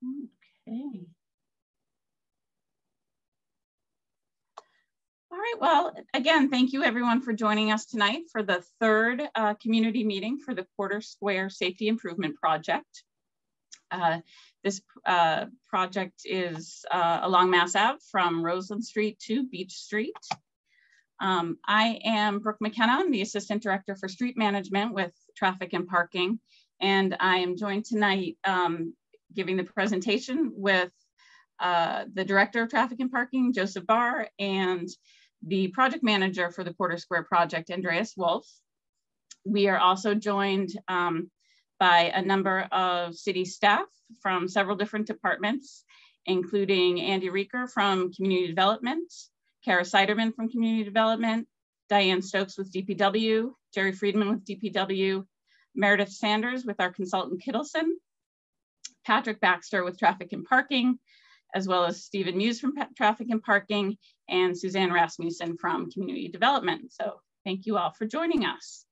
Okay. All right, well, again, thank you everyone for joining us tonight for the third community meeting for the Quarter Square Safety Improvement Project. This project is along Mass Ave from Roseland Street to Beach Street. I am Brooke McKenna, I'm the Assistant Director for Street Management with Traffic and Parking, and I am joined tonight giving the presentation with the Director of Traffic and Parking, Joseph Barr, and the Project Manager for the Quarter Square Project, Andreas Wolf. We are also joined by a number of city staff from several different departments, including Andy Reeker from Community Development, Kara Siderman from Community Development, Diane Stokes with DPW, Jerry Friedman with DPW, Meredith Sanders with our consultant Kittleson, Patrick Baxter with Traffic and Parking, as well as Stephen Muse from Traffic and Parking, and Suzanne Rasmussen from Community Development. So thank you all for joining us.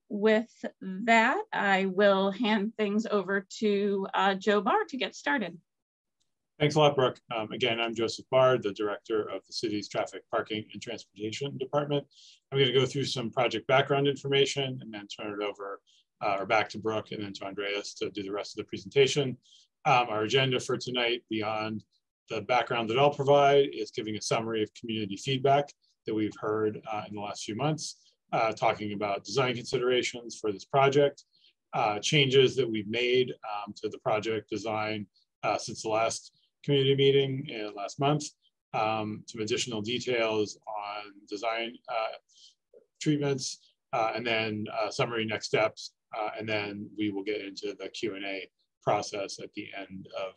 With that, I will hand things over to Joe Barr to get started. Thanks a lot, Brooke. Again, I'm Joseph Barr, the Director of the city's Traffic, Parking, and Transportation Department. I'm going to go through some project background information and then turn it over or back to Brooke and then to Andreas to do the rest of the presentation. Our agenda for tonight, beyond the background that I'll provide, is giving a summary of community feedback that we've heard in the last few months, talking about design considerations for this project, changes that we've made to the project design since the last community meeting last month, some additional details on design treatments, and then summary next steps, and then we will get into the Q&A process at the end of,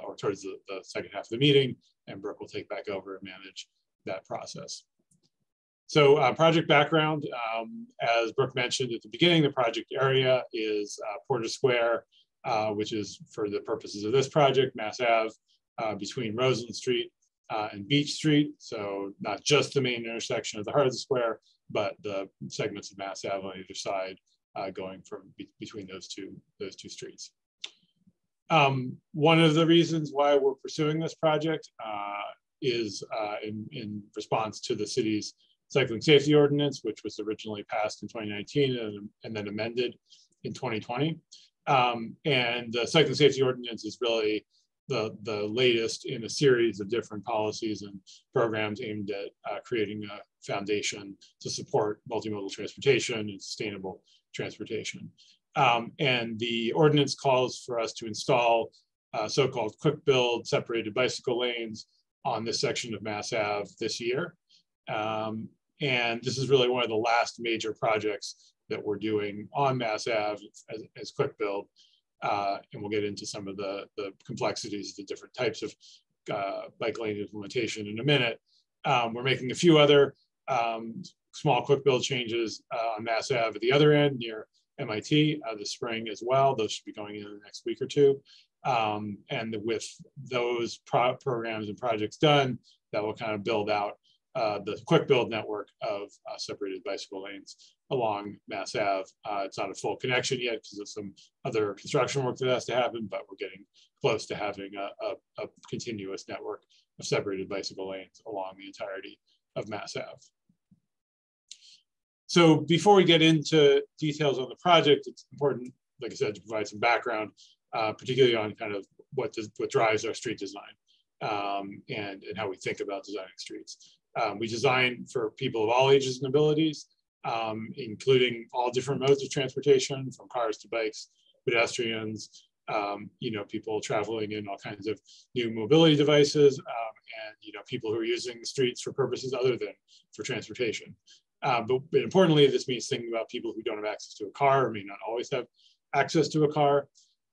or towards the second half of the meeting, and Brooke will take back over and manage that process. So project background, as Brooke mentioned at the beginning, the project area is Porter Square, which is, for the purposes of this project, Mass Ave, between Roseland Street and Beach Street. So not just the main intersection of the heart of the square, but the segments of Mass Ave on either side, going from between those two streets. One of the reasons why we're pursuing this project is in response to the city's cycling safety ordinance, which was originally passed in 2019 and then amended in 2020. And the cycling safety ordinance is really the latest in a series of different policies and programs aimed at creating a foundation to support multimodal transportation and sustainable transportation. And the ordinance calls for us to install so-called quick build separated bicycle lanes on this section of Mass Ave this year. And this is really one of the last major projects that we're doing on Mass Ave as quick build. And we'll get into some of the complexities of the different types of bike lane implementation in a minute. We're making a few other small quick build changes on Mass Ave at the other end near MIT this spring as well. Those should be going in the next week or two. And with those programs and projects done, that will kind of build out the quick build network of separated bicycle lanes along Mass Ave. It's not a full connection yet because of some other construction work that has to happen, but we're getting close to having a continuous network of separated bicycle lanes along the entirety of Mass Ave. So before we get into details on the project, it's important, like I said, to provide some background, particularly on kind of what drives our street design and how we think about designing streets. We design for people of all ages and abilities, including all different modes of transportation, from cars to bikes, pedestrians, people traveling in all kinds of new mobility devices, and people who are using the streets for purposes other than for transportation. But importantly, this means thinking about people who don't have access to a car or may not always have access to a car,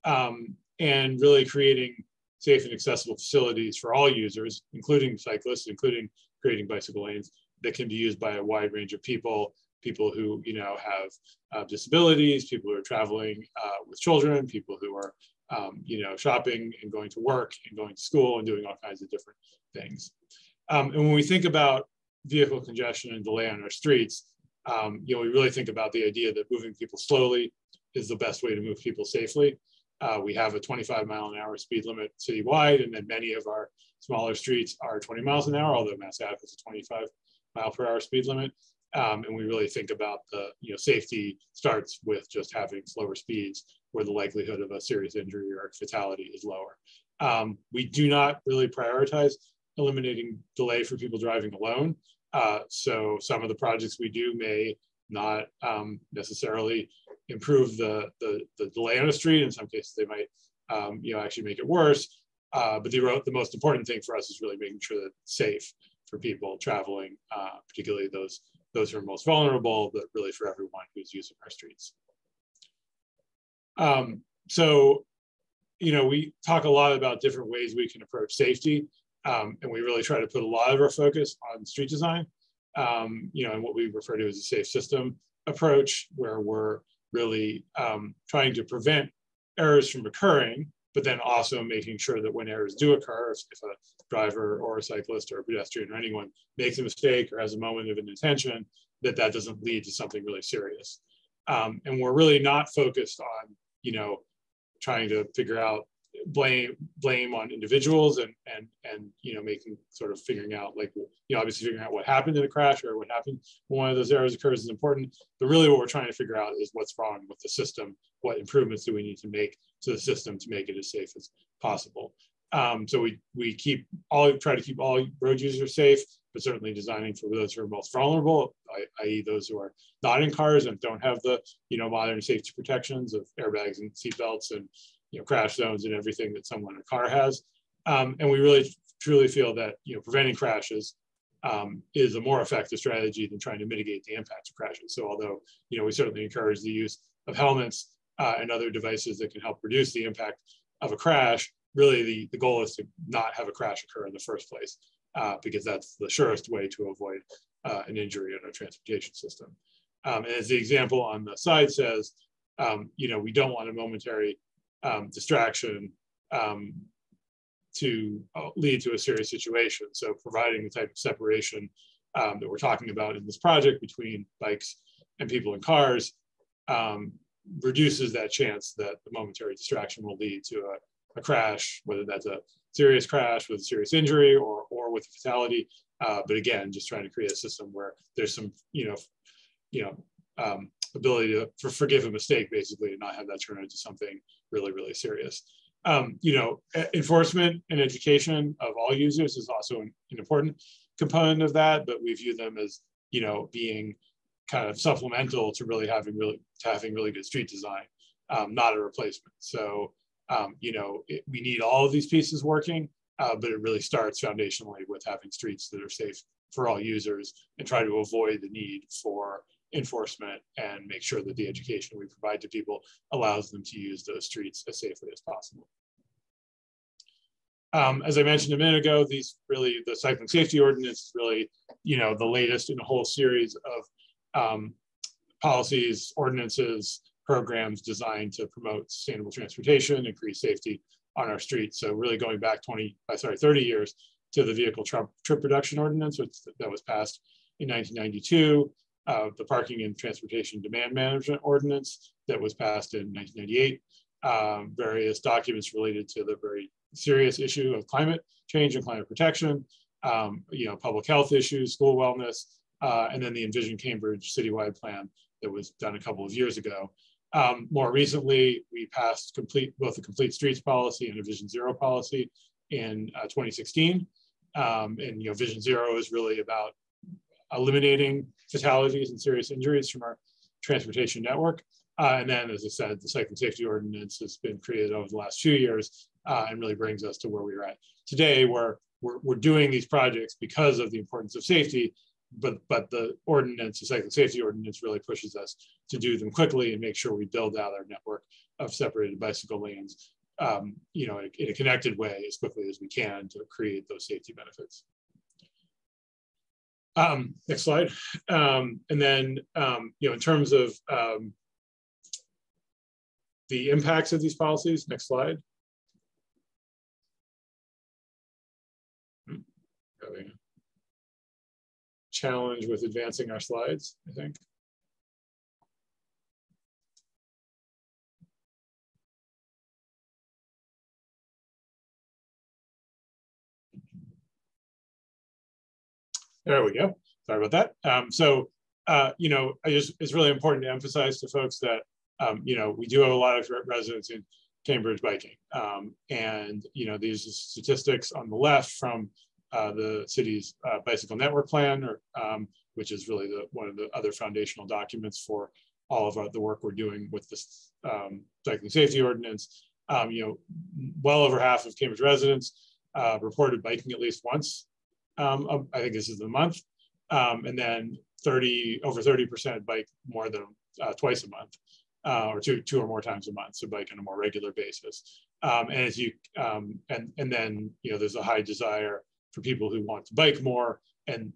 and really creating safe and accessible facilities for all users, including cyclists, including creating bicycle lanes that can be used by a wide range of people who have disabilities, people who are traveling with children, people who are shopping and going to work and going to school and doing all kinds of different things. And when we think about vehicle congestion and delay on our streets, we really think about the idea that moving people slowly is the best way to move people safely. We have a 25-mile-an-hour speed limit citywide, and then many of our smaller streets are 20 miles an hour, although Mass Ave has a 25-mile-per-hour speed limit. And we really think about the, safety starts with just having slower speeds where the likelihood of a serious injury or fatality is lower. We do not really prioritize eliminating delay for people driving alone. So some of the projects we do may not necessarily improve the delay on a street. In some cases, they might actually make it worse. But the most important thing for us is really making sure that it's safe for people traveling, particularly those who are most vulnerable, but really for everyone who's using our streets. So, we talk a lot about different ways we can approach safety, and we really try to put a lot of our focus on street design, and what we refer to as a safe system approach, where we're really trying to prevent errors from occurring, but then also making sure that when errors do occur, if a driver or a cyclist or a pedestrian or anyone makes a mistake or has a moment of inattention, that doesn't lead to something really serious. And we're really not focused on, trying to figure out blame on individuals and making sort of figuring out, like, obviously figuring out what happened in the crash or what happened when one of those errors occurs is important, but really what we're trying to figure out is what's wrong with the system, what improvements do we need to make to the system to make it as safe as possible. So we try to keep all road users safe, but certainly designing for those who are most vulnerable, i.e. those who are not in cars and don't have the modern safety protections of airbags and seatbelts and crash zones and everything that someone in a car has. And we really truly feel that preventing crashes is a more effective strategy than trying to mitigate the impact of crashes. So although we certainly encourage the use of helmets and other devices that can help reduce the impact of a crash, really the goal is to not have a crash occur in the first place, because that's the surest way to avoid an injury in our transportation system. And as the example on the side says, we don't want a momentary distraction to lead to a serious situation. So providing the type of separation that we're talking about in this project between bikes and people in cars reduces that chance that the momentary distraction will lead to a crash, whether that's a serious crash with a serious injury or with a fatality. But again, just trying to create a system where there's some, ability to forgive a mistake, basically, and not have that turn into something really, really serious. Enforcement and education of all users is also an important component of that, but we view them as, being kind of supplemental to really having really good street design, not a replacement. So, we need all of these pieces working, but it really starts foundationally with having streets that are safe for all users and try to avoid the need for enforcement and make sure that the education we provide to people allows them to use those streets as safely as possible. As I mentioned a minute ago, the cycling safety ordinance is really, the latest in a whole series of policies, ordinances, programs designed to promote sustainable transportation, increase safety on our streets. So really going back 30 years to the vehicle trip reduction ordinance, that was passed in 1992, the parking and transportation demand management ordinance that was passed in 1998, various documents related to the very serious issue of climate change and climate protection, public health issues, school wellness, and then the Envision Cambridge citywide plan that was done a couple of years ago. More recently, we passed both the Complete Streets policy and a Vision Zero policy in 2016. And Vision Zero is really about eliminating fatalities and serious injuries from our transportation network. And then, as I said, the cycling safety ordinance has been created over the last few years and really brings us to where we're at today, where we're doing these projects because of the importance of safety, but the ordinance, the cycling safety ordinance, really pushes us to do them quickly and make sure we build out our network of separated bicycle lanes, in a connected way as quickly as we can to create those safety benefits. Next slide. And then, in terms of the impacts of these policies, next slide. Having a challenge with advancing our slides, I think. There we go. Sorry about that. You know, it's really important to emphasize to folks that, you know, we do have a lot of residents in Cambridge biking. And, you know, these are statistics on the left from the city's bicycle network plan, which is really one of the other foundational documents for all of the work we're doing with this cycling safety ordinance. You know, well over half of Cambridge residents reported biking at least once. I think this is the month. And then over 30% bike more than twice a month, or two or more times a month. So bike on a more regular basis. And as you, and then, you know, there's a high desire for people who want to bike more. And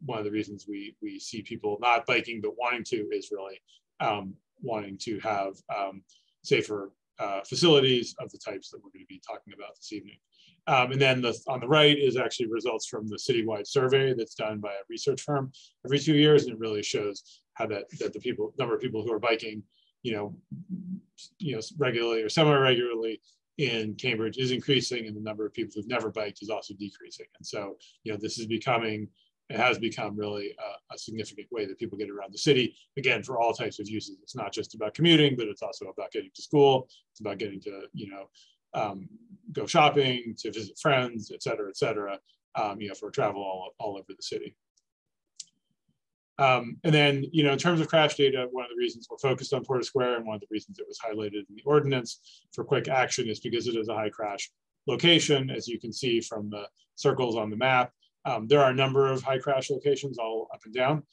one of the reasons we see people not biking, but wanting to is really wanting to have safer facilities of the types that we're going to be talking about this evening. And then on the right is actually results from the citywide survey that's done by a research firm every 2 years, and it really shows how that the number of people who are biking, you know, regularly or semi-regularly in Cambridge is increasing, and the number of people who've never biked is also decreasing. And so, you know, this is becoming, it has become really a significant way that people get around the city, again, for all types of uses. It's not just about commuting, but it's also about getting to school. It's about getting to, you know, go shopping, to visit friends, et cetera, you know, for travel all over the city. And then, you know, in terms of crash data, one of the reasons we're focused on Porter Square and one of the reasons it was highlighted in the ordinance for quick action is because it is a high crash location. As you can see from the circles on the map, there are a number of high crash locations all up and down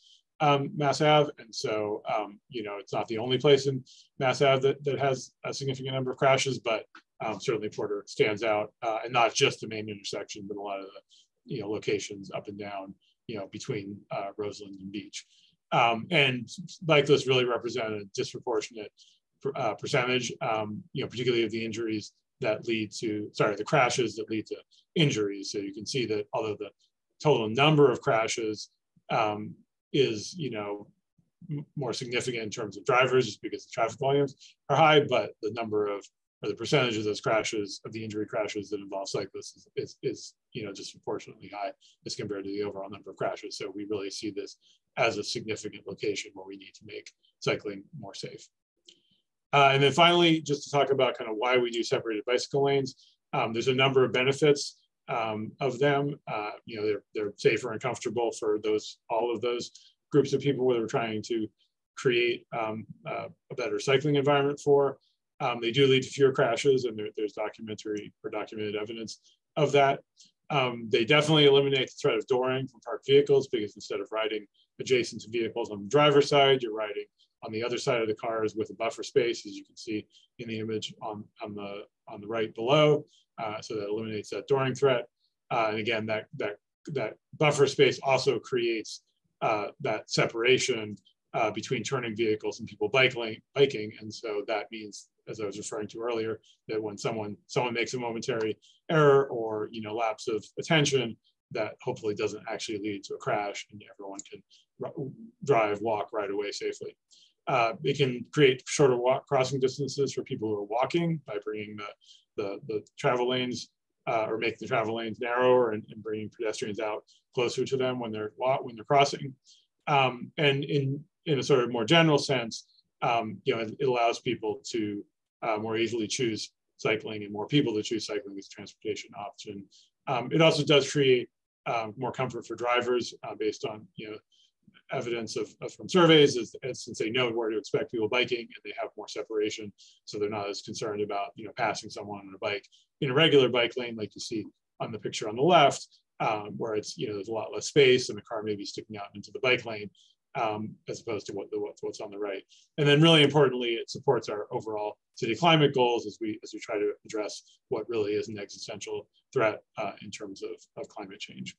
Mass Ave. And so, you know, it's not the only place in Mass Ave that has a significant number of crashes, but certainly Porter stands out, and not just the main intersection, but a lot of the, you know, locations up and down, you know, between Roseland and Beach. And cyclists really represent a disproportionate percentage, you know, particularly of the injuries that lead to, the crashes that lead to injuries. So you can see that although the total number of crashes is, you know, more significant in terms of drivers just because the traffic volumes are high, but the number of, or the percentage of those crashes, of the injury crashes that involve cyclists is you know, disproportionately high as compared to the overall number of crashes. So we really see this as a significant location where we need to make cycling more safe. And then finally, just to talk about kind of why we do separated bicycle lanes, there's a number of benefits of them. You know, they're safer and comfortable for all of those groups of people where we're trying to create a better cycling environment for. They do lead to fewer crashes, and there's documented evidence of that. They definitely eliminate the threat of dooring from parked vehicles, because instead of riding adjacent to vehicles on the driver's side, you're riding on the other side of the cars with a buffer space, as you can see in the image on the right below. So that eliminates that dooring threat. And again, that buffer space also creates that separation between turning vehicles and people biking. And so that means, as I was referring to earlier, that when someone makes a momentary error or, you know, lapse of attention, that hopefully doesn't actually lead to a crash, and everyone can walk right away safely. It can create shorter crossing distances for people who are walking by bringing the travel lanes or make the travel lanes narrower and bringing pedestrians out closer to them when they're crossing. And in a sort of more general sense, you know, it allows people to more easily choose cycling, and more people to choose cycling as a transportation option. It also does create more comfort for drivers based on, you know, evidence from surveys, since they know where to expect people biking, and they have more separation, so they're not as concerned about, you know, passing someone on a bike in a regular bike lane like you see on the picture on the left, where it's, you know, there's a lot less space and the car may be sticking out into the bike lane, as opposed to what's on the right. And then really importantly, it supports our overall city climate goals as we try to address what really is an existential threat in terms of climate change.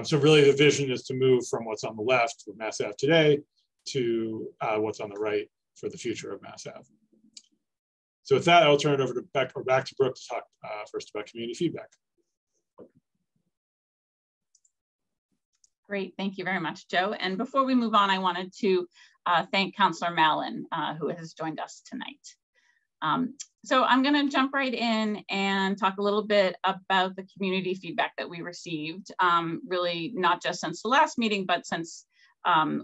So really the vision is to move from what's on the left with Mass Ave today to what's on the right for the future of Mass Ave. So with that, I'll turn it over to back to Brooke to talk first about community feedback. Great, thank you very much, Joe. And before we move on, I wanted to thank Councillor Mallon, who has joined us tonight. So I'm going to jump right in and talk a little bit about the community feedback that we received, really not just since the last meeting, but since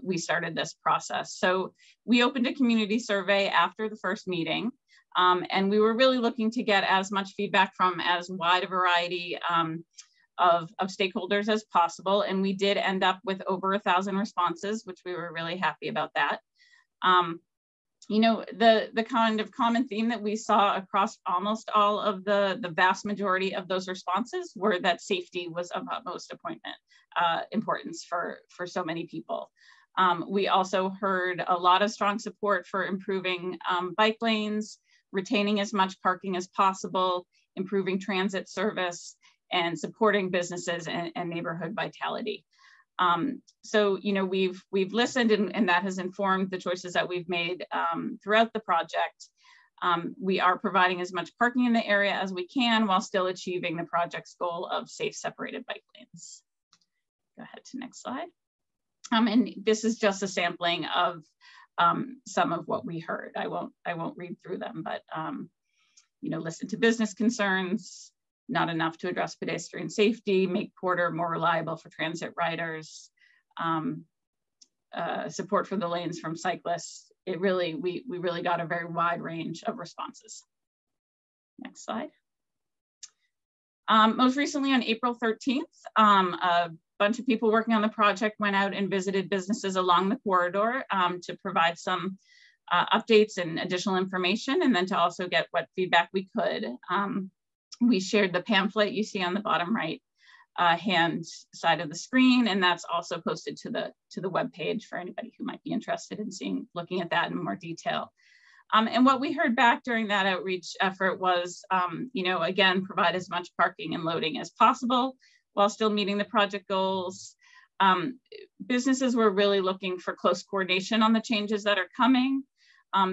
we started this process. So we opened a community survey after the first meeting, and we were really looking to get as much feedback from as wide a variety of stakeholders as possible. And we did end up with over 1,000 responses, which we were really happy about that. You know, the kind of common theme that we saw across almost all of the vast majority of those responses were that safety was of utmost importance for so many people. We also heard a lot of strong support for improving bike lanes, retaining as much parking as possible, improving transit service, and supporting businesses and neighborhood vitality. So, you know, we've listened and that has informed the choices that we've made throughout the project. We are providing as much parking in the area as we can while still achieving the project's goal of safe separated bike lanes. Go ahead to next slide. And this is just a sampling of some of what we heard. I won't read through them, but you know, listen to business concerns, not enough to address pedestrian safety, make Porter more reliable for transit riders, support for the lanes from cyclists. It really, we really got a very wide range of responses. Next slide. Most recently on April 13th, a bunch of people working on the project went out and visited businesses along the corridor to provide some updates and additional information, and then to also get what feedback we could. We shared the pamphlet you see on the bottom right hand side of the screen, and that's also posted to the web page for anybody who might be interested in looking at that in more detail. And what we heard back during that outreach effort was, you know, again, provide as much parking and loading as possible while still meeting the project goals. Businesses were really looking for close coordination on the changes that are coming.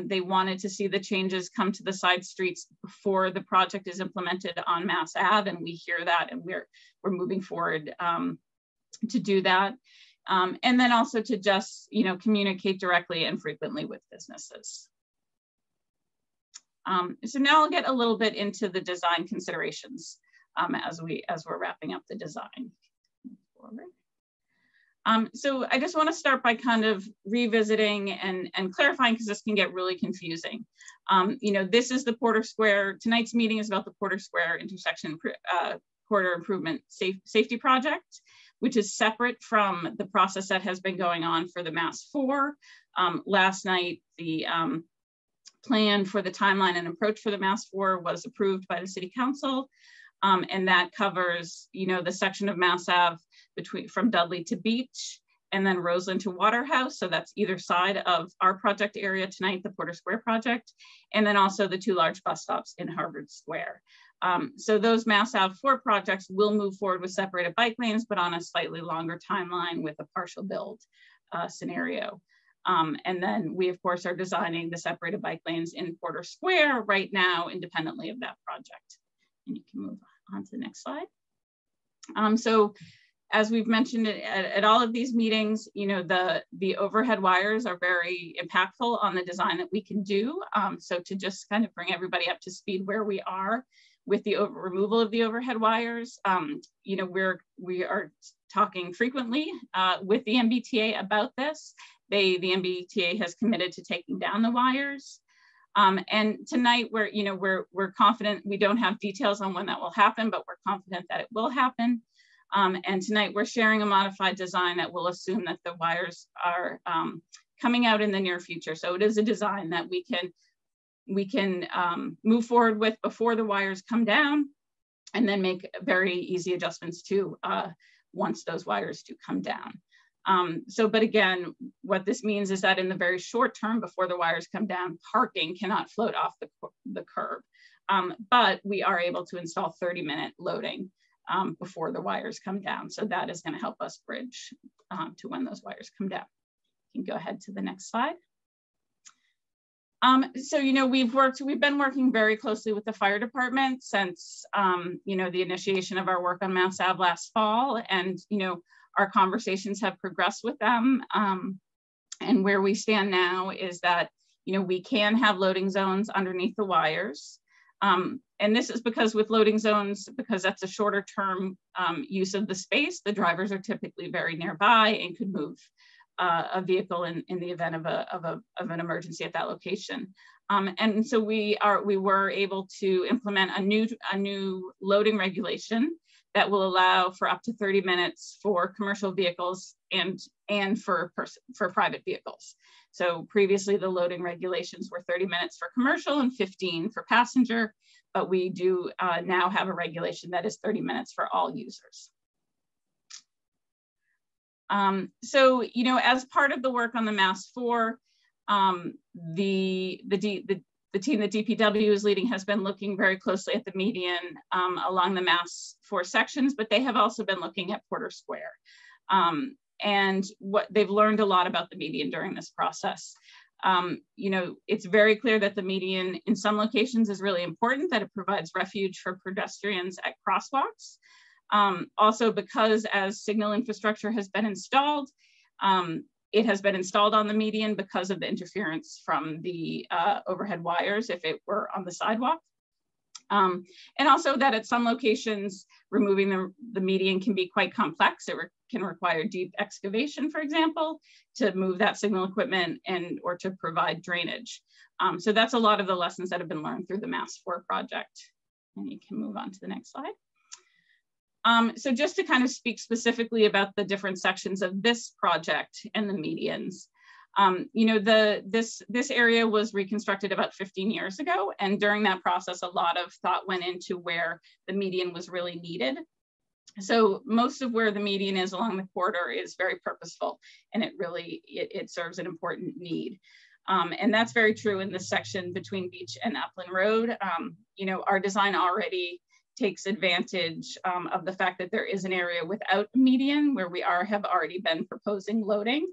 They wanted to see the changes come to the side streets before the project is implemented on Mass Ave, and we hear that, and we're moving forward to do that. And then also to just, you know, communicate directly and frequently with businesses. So now I'll get a little bit into the design considerations as we're wrapping up the design. Forward. So I just want to start by kind of revisiting and clarifying, because this can get really confusing. You know, this is the Porter Square, tonight's meeting is about the Porter Square intersection corridor improvement safety project, which is separate from the process that has been going on for the Mass 4. Last night, the plan for the timeline and approach for the Mass 4 was approved by the City Council. And that covers, you know, the section of Mass Ave from Dudley to Beach, and then Roseland to Waterhouse. So that's either side of our project area tonight, the Porter Square project, and then also the 2 large bus stops in Harvard Square. So those Mass Ave 4 projects will move forward with separated bike lanes, but on a slightly longer timeline with a partial build scenario. And then we, of course, are designing the separated bike lanes in Porter Square right now, independently of that project. And you can move on to the next slide. So as we've mentioned at all of these meetings, you know, the overhead wires are very impactful on the design that we can do. So to just kind of bring everybody up to speed where we are with the removal of the overhead wires, you know, we are talking frequently with the MBTA about this. The MBTA has committed to taking down the wires. And tonight we're confident. We don't have details on when that will happen, but we're confident that it will happen. And tonight we're sharing a modified design that will assume that the wires are coming out in the near future. So it is a design that we can move forward with before the wires come down, and then make very easy adjustments to once those wires do come down. But again, what this means is that in the very short term, before the wires come down, parking cannot float off the curb. But we are able to install 30-minute loading before the wires come down. So that is going to help us bridge to when those wires come down. You can go ahead to the next slide. So, you know, we've been working very closely with the fire department since, you know, the initiation of our work on Mass Ave last fall. And, you know, our conversations have progressed with them. And where we stand now is that, we can have loading zones underneath the wires. And this is because with loading zones, because that's a shorter term use of the space, the drivers are typically very nearby and could move a vehicle in the event of an emergency at that location. And so we were able to implement a new loading regulation that will allow for up to 30 minutes for commercial vehicles and for private vehicles. So previously the loading regulations were 30 minutes for commercial and 15 for passenger, but we do now have a regulation that is 30 minutes for all users. So, as part of the work on the Mass 4, the team that DPW is leading has been looking very closely at the median along the Mass 4 sections, but they have also been looking at Porter Square. And what they've learned a lot about the median during this process. It's very clear that the median in some locations is really important, that it provides refuge for pedestrians at crosswalks. Also because as signal infrastructure has been installed, it has been installed on the median because of the interference from the overhead wires if it were on the sidewalk. And also that at some locations, removing the median can be quite complex. It can require deep excavation, for example, to move that signal equipment or to provide drainage. So that's a lot of the lessons that have been learned through the Mass 4 project. And you can move on to the next slide. So just to kind of speak specifically about the different sections of this project and the medians, this area was reconstructed about 15 years ago. And during that process, a lot of thought went into where the median was really needed. So most of where the median is along the corridor is very purposeful, and it serves an important need. And that's very true in this section between Beach and Upland Road. Our design already takes advantage of the fact that there is an area without a median where we have already been proposing loading.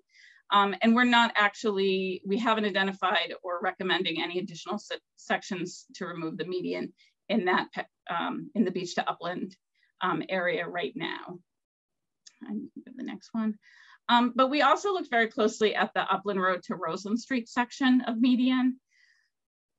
And we haven't identified or recommending any additional sections to remove the median in the Beach to Upland area right now. I'm the next one. But we also looked very closely at the Upland Road to Roseland Street section of median.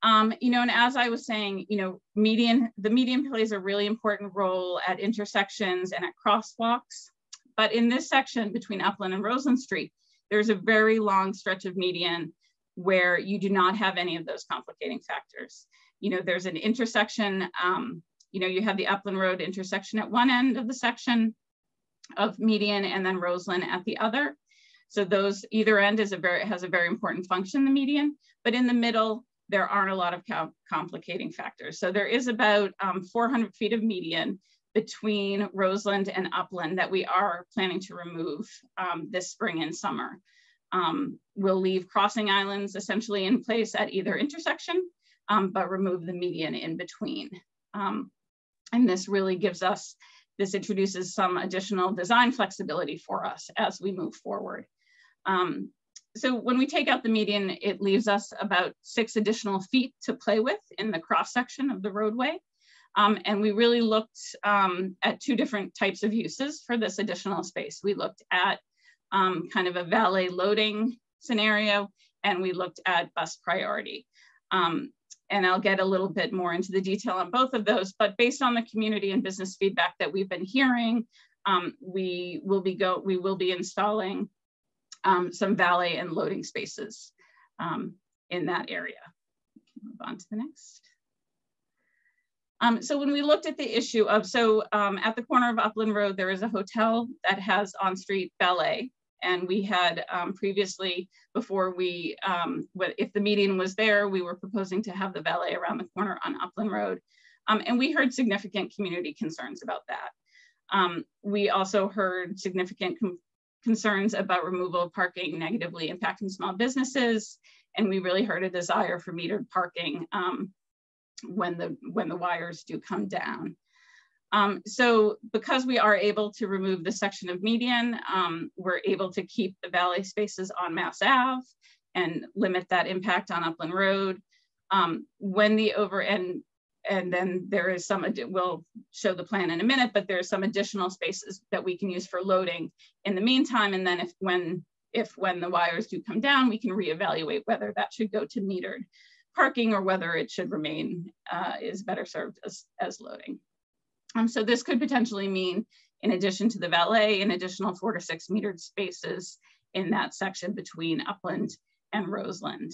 And as I was saying, the median plays a really important role at intersections and at crosswalks. But in this section between Upland and Roseland Street, there's a very long stretch of median where you do not have any of those complicating factors. There's an intersection, you have the Upland Road intersection at one end of the section of median and then Roseland at the other. So either end has a very important function, the median, but in the middle, there aren't a lot of complicating factors. So there is about 400 feet of median between Roseland and Upland that we are planning to remove this spring and summer. We'll leave crossing islands essentially in place at either intersection, but remove the median in between. And this really introduces some additional design flexibility for us as we move forward. So when we take out the median, it leaves us about 6 additional feet to play with in the cross section of the roadway. And we really looked at 2 different types of uses for this additional space. We looked at kind of a valet loading scenario, and we looked at bus priority. And I'll get a little bit more into the detail on both of those, but based on the community and business feedback that we've been hearing, we will be installing some valet and loading spaces in that area. Move on to the next. So when we looked at the issue of, at the corner of Upland Road, there is a hotel that has on-street valet. And we had previously, before if the median was there, we were proposing to have the valet around the corner on Upland Road. And we heard significant community concerns about that. We also heard significant concerns about removal of parking negatively impacting small businesses. And we really heard a desire for metered parking when the wires do come down. So because we are able to remove the section of median, we're able to keep the valet spaces on Mass Ave and limit that impact on Upland Road. And then there is we'll show the plan in a minute, but there's some additional spaces that we can use for loading in the meantime. And then when if when the wires do come down, we can reevaluate whether that should go to metered parking or whether it should remain, is better served as loading. So this could potentially mean, in addition to the valet, an additional 4 to 6 metered spaces in that section between Upland and Roseland.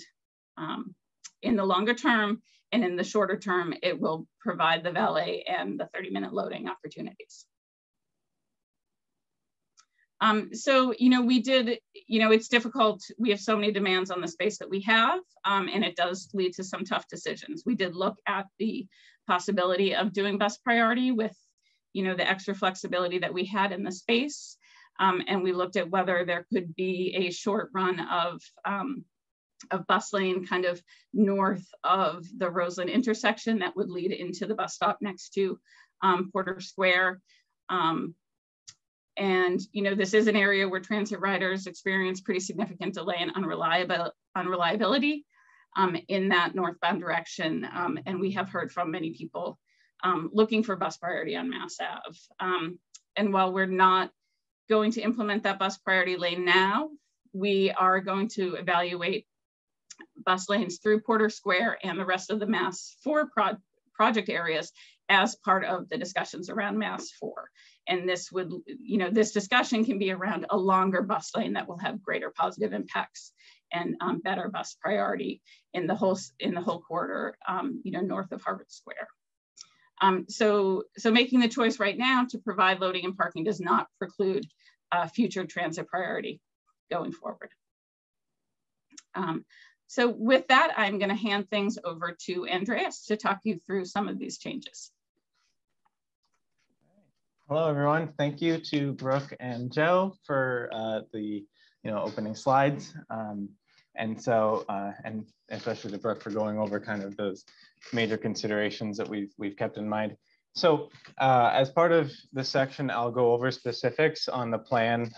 In the longer term and in the shorter term, it will provide the valet and the 30-minute loading opportunities. So, we did, it's difficult. We have so many demands on the space that we have, and it does lead to some tough decisions. We did look at the possibility of doing bus priority with, the extra flexibility that we had in the space. And we looked at whether there could be a short run of bus lane kind of north of the Roseland intersection that would lead into the bus stop next to Porter Square. And, this is an area where transit riders experience pretty significant delay and unreliability in that northbound direction. And we have heard from many people looking for bus priority on Mass Ave. And while we're not going to implement that bus priority lane now, we are going to evaluate bus lanes through Porter Square and the rest of the Mass 4 project areas as part of the discussions around Mass 4. And this would, this discussion can be around a longer bus lane that will have greater positive impacts and better bus priority in the whole corridor, north of Harvard Square. So making the choice right now to provide loading and parking does not preclude future transit priority going forward. So with that, I'm going to hand things over to Andreas to talk you through some of these changes. Hello, everyone. Thank you to Brooke and Joe for the opening slides, and especially to Brooke for going over kind of those major considerations that we've kept in mind. So as part of this section, I'll go over specifics on the plan,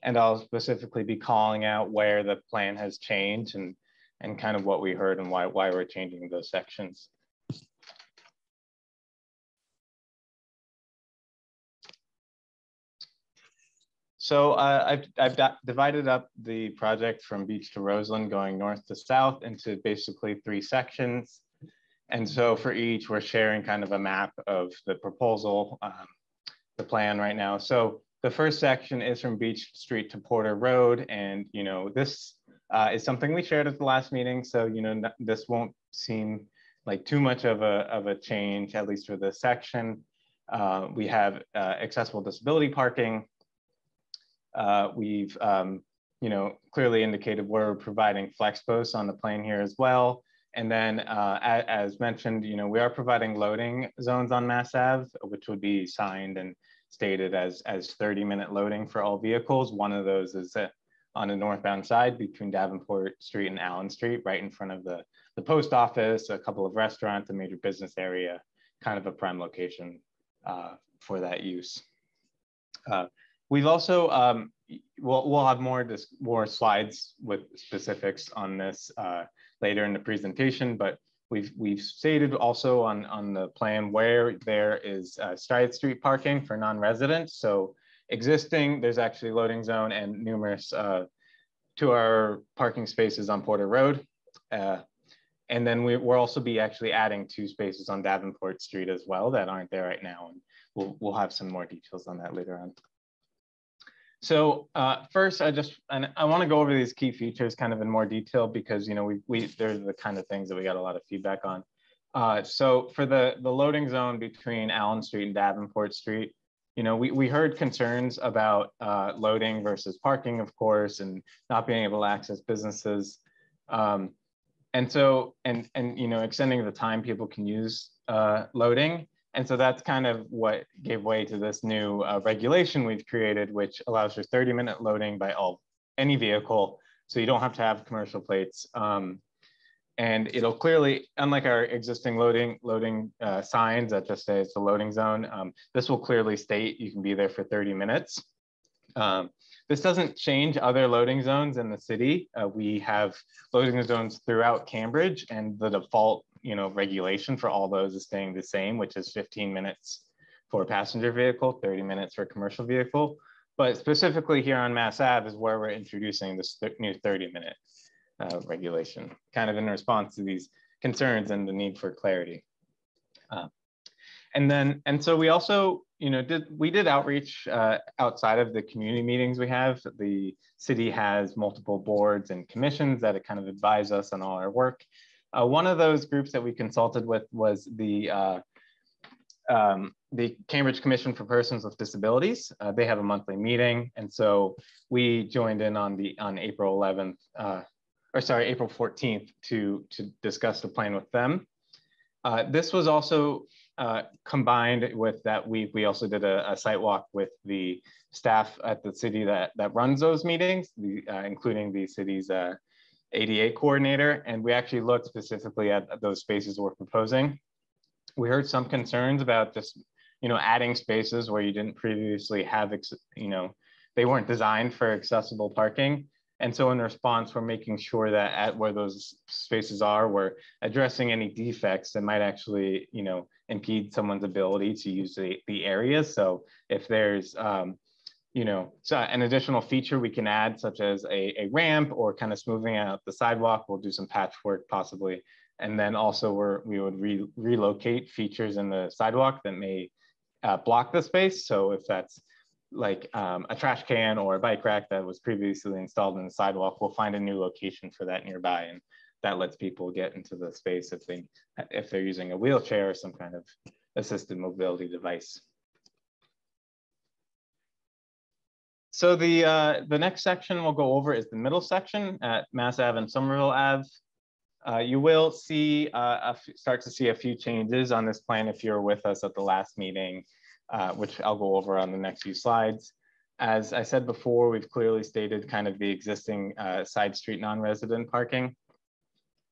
and I'll specifically be calling out where the plan has changed and kind of what we heard and why we're changing those sections. So I've divided up the project from Beach to Roseland, going north to south, into basically 3 sections. And so for each, we're sharing kind of a map of the proposal, the plan right now. So the first section is from Beach Street to Porter Road. And, this is something we shared at the last meeting. So, this won't seem like too much of a change, at least for this section. We have accessible disability parking. We've, clearly indicated we're providing flex posts on the plan here as well. And then, as mentioned, we are providing loading zones on Mass Ave, which would be signed and stated as 30-minute loading for all vehicles. One of those is on the northbound side between Davenport Street and Allen Street, right in front of the post office, a couple of restaurants, a major business area, kind of a prime location for that use. We've also, we'll have more slides with specifics on this later in the presentation, but we've stated also on the plan where there is side street parking for non-residents. So existing, there's actually loading zone and numerous 2-hour parking spaces on Porter Road. And then we'll also be actually adding 2 spaces on Davenport Street as well that aren't there right now. And we'll have some more details on that later on. So first, I want to go over these key features kind of in more detail because, they're the kind of things that we got a lot of feedback on. So for the loading zone between Allen Street and Davenport Street, we heard concerns about loading versus parking, of course, and not being able to access businesses. And so, extending the time people can use loading. And so that's kind of what gave way to this new regulation we've created, which allows for 30-minute loading by any vehicle. So you don't have to have commercial plates. And it'll clearly, unlike our existing loading signs that just say it's a loading zone, this will clearly state you can be there for 30 minutes. This doesn't change other loading zones in the city. We have loading zones throughout Cambridge, and the default regulation for all those is staying the same, which is 15 minutes for a passenger vehicle, 30 minutes for a commercial vehicle. But specifically here on Mass Ave is where we're introducing this new 30-minute regulation, kind of in response to these concerns and the need for clarity. And so we also, did outreach outside of the community meetings we have. The city has multiple boards and commissions that kind of advise us on all our work. One of those groups that we consulted with was the Cambridge Commission for Persons with Disabilities. They have a monthly meeting, and so we joined in on April 11th, April 14th to discuss the plan with them. This was also combined with that week. We also did a site walk with the staff at the city that runs those meetings, including the city's ADA coordinator, and we actually looked specifically at those spaces we're proposing. We heard some concerns about just, adding spaces where you didn't previously have, they weren't designed for accessible parking. And so in response, we're making sure that at where those spaces are, we're addressing any defects that might actually, impede someone's ability to use the area. So if there's, so an additional feature we can add, such as a ramp or kind of smoothing out the sidewalk, we'll do some patchwork possibly. And then also we would relocate features in the sidewalk that may block the space. So if that's like a trash can or a bike rack that was previously installed in the sidewalk, we'll find a new location for that nearby. And that lets people get into the space if they're using a wheelchair or some kind of assisted mobility device. So the next section we'll go over is the middle section at Mass Ave and Summerville Ave. You will see start to see a few changes on this plan if you're with us at the last meeting, which I'll go over on the next few slides. As I said before, we've clearly stated kind of the existing side street non-resident parking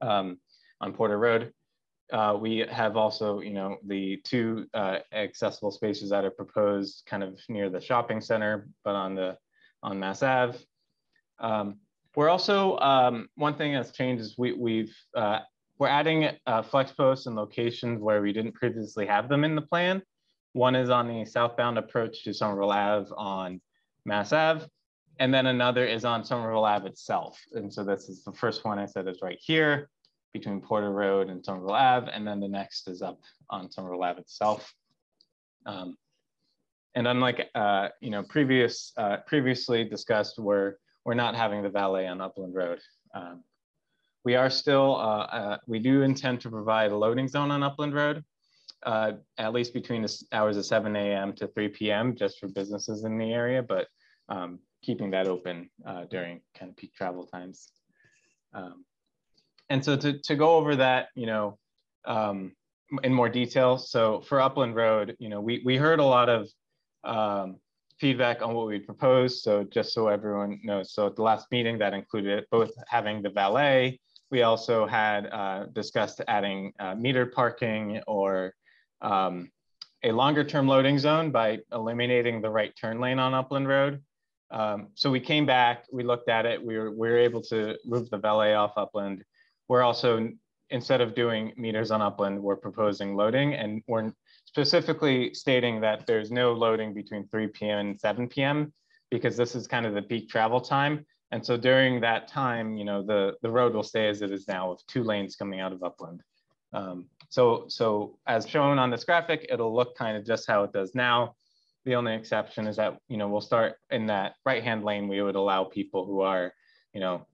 on Porter Road. We have also, the two accessible spaces that are proposed kind of near the shopping center, but on Mass Ave. We're also, one thing that's changed is we're adding flex posts in locations where we didn't previously have them in the plan. One is on the southbound approach to Summerville Ave on Mass Ave, and then another is on Summerville Ave itself. And so this is the first one I said is right here between Porter Road and Summerville Ave, and then the next is up on Summerville Ave itself. And unlike previously discussed, we're not having the valet on Upland Road. We are still, we do intend to provide a loading zone on Upland Road, at least between the hours of 7 a.m. to 3 p.m. just for businesses in the area, but keeping that open during kind of peak travel times. And so to go over that, in more detail. So for Upland Road, we heard a lot of feedback on what we proposed. So just so everyone knows, so at the last meeting that included both having the valet, we also had discussed adding metered parking or a longer term loading zone by eliminating the right turn lane on Upland Road. So we came back, we looked at it, we were able to move the valet off Upland. We're also, instead of doing meters on Upland, we're proposing loading, and we're specifically stating that there's no loading between 3 p.m. and 7 p.m. because this is kind of the peak travel time. And so during that time, the road will stay as it is now with 2 lanes coming out of Upland. So as shown on this graphic, it'll look kind of just how it does now. The only exception is that, we'll start in that right-hand lane. We would allow people who are,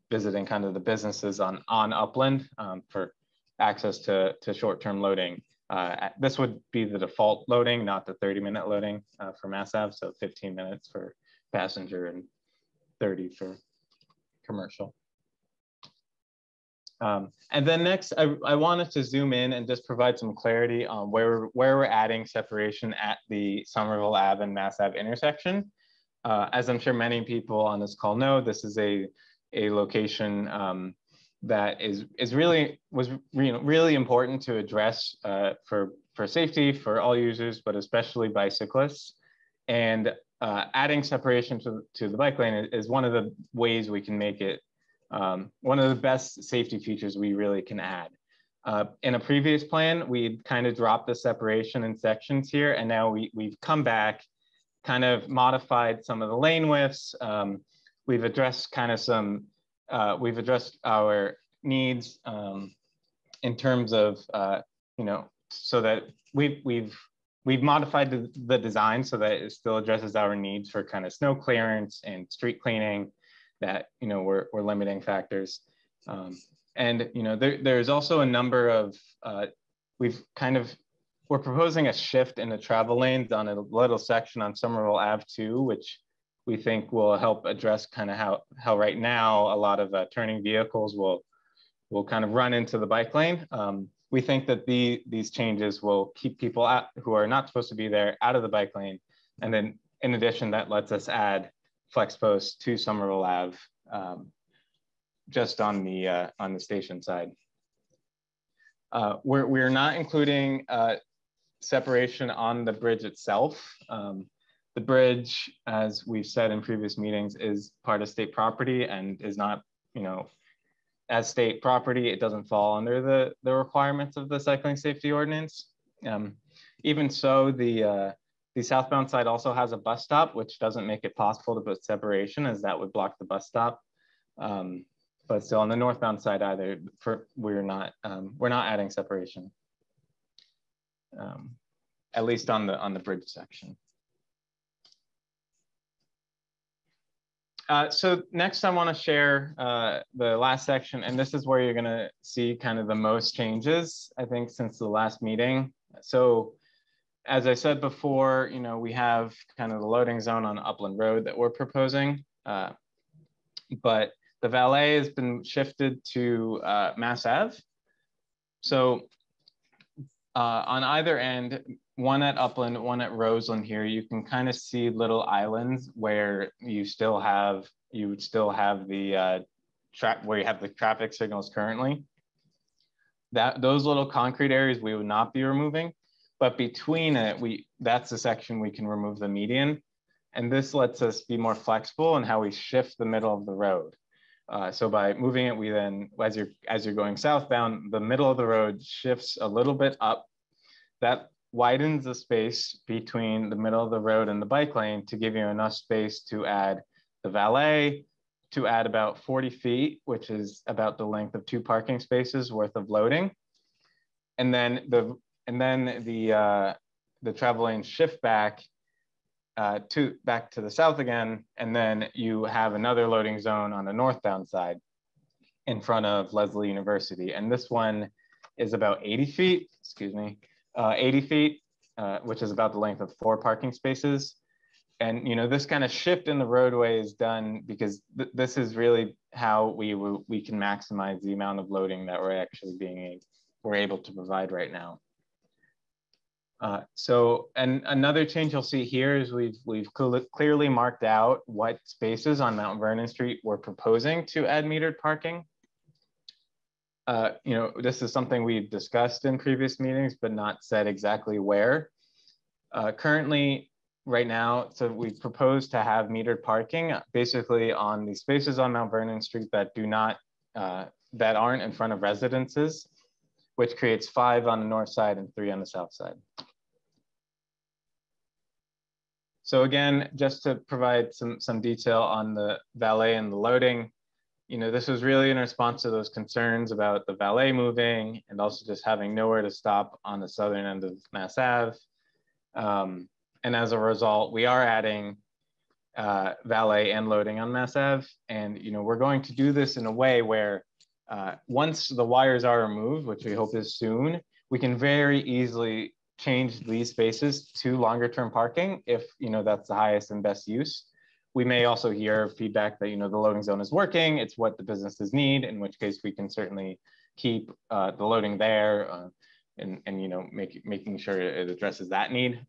visiting kind of the businesses on Upland for access to short-term loading. This would be the default loading, not the 30-minute loading for Mass Ave. So 15 minutes for passenger and 30 for commercial. And then next, I wanted to zoom in and just provide some clarity on where we're adding separation at the Summerville Ave and Mass Ave intersection. As I'm sure many people on this call know, this is a location that was really important to address for safety for all users, but especially bicyclists. And adding separation to the bike lane is one of the ways we can make it one of the best safety features we really can add. In a previous plan, we'd kind of dropped the separation in sections here, and now we've come back kind of modified some of the lane widths. We've addressed kind of some, we've addressed our needs in terms of, you know, so that we've modified the design so that it still addresses our needs for kind of snow clearance and street cleaning that, you know, were limiting factors. And, you know, there's also a number of, we're proposing a shift in the travel lanes on a little section on Summerville Ave 2, which we think will help address kind of how right now a lot of turning vehicles will kind of run into the bike lane. We think that these changes will keep people out who are not supposed to be there out of the bike lane. And then in addition, that lets us add flex posts to Summerville Ave just on the station side. We're not including separation on the bridge itself. The bridge, as we've said in previous meetings, is part of state property and is not, you know, as state property, it doesn't fall under the requirements of the cycling safety ordinance. Even so, the southbound side also has a bus stop, which doesn't make it possible to put separation, as that would block the bus stop. But still, on the northbound side, either we're not adding separation, at least on the bridge section. So next I want to share the last section, and this is where you're going to see kind of the most changes, I think, since the last meeting. So as I said before, you know, we have kind of the loading zone on Upland Road that we're proposing, but the valet has been shifted to Mass Ave. So on either end, one at Upland, one at Roseland here, you can kind of see little islands where you would still have the where you have the traffic signals currently. Those little concrete areas we would not be removing, but between it, that's the section we can remove the median. And this lets us be more flexible in how we shift the middle of the road. So by moving it, we then, as you're going southbound, the middle of the road shifts a little bit up. That widens the space between the middle of the road and the bike lane to give you enough space to add the valet, to add about 40 feet, which is about the length of 2 parking spaces worth of loading. And then the travel lanes shift back to the south again, and then you have another loading zone on the northbound side in front of Leslie University. And this one is about 80 feet, 80 feet, which is about the length of 4 parking spaces. And, you know, this kind of shift in the roadway is done because this is really how we can maximize the amount of loading that we're actually we're able to provide right now. So, and another change you'll see here is we've clearly marked out what spaces on Mount Vernon Street we're proposing to add metered parking. You know, this is something we've discussed in previous meetings, but not said exactly where. Currently, right now, so we propose to have metered parking basically on the spaces on Mount Vernon Street that that aren't in front of residences, which creates 5 on the north side and 3 on the south side. So again, just to provide some detail on the valet and the loading, you know, this was really in response to those concerns about the valet moving and also just having nowhere to stop on the southern end of Mass Ave. And as a result, we are adding valet and loading on Mass Ave. And, you know, we're going to do this in a way where once the wires are removed, which we hope is soon, we can very easily change these spaces to longer term parking if, you know, that's the highest and best use. We may also hear feedback that, you know, the loading zone is working, it's what the businesses need, in which case we can certainly keep the loading there and you know, making sure it addresses that need.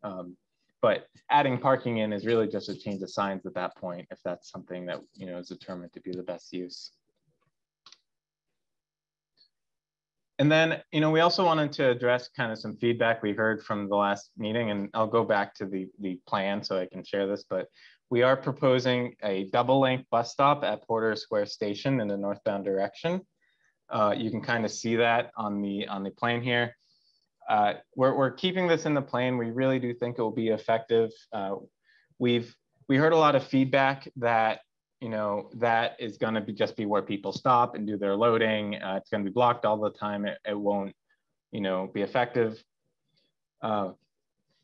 But adding parking in is really just a change of signs at that point, if that's something that, you know, is determined to be the best use. And then, you know, we also wanted to address kind of some feedback we heard from the last meeting, and I'll go back to the plan so I can share this, but we are proposing a double length bus stop at Porter Square Station in the northbound direction. You can kind of see that on the plan here. We're keeping this in the plan. We really do think it will be effective. we heard a lot of feedback that, you know, that is going to just be where people stop and do their loading. It's going to be blocked all the time. It won't, you know, be effective.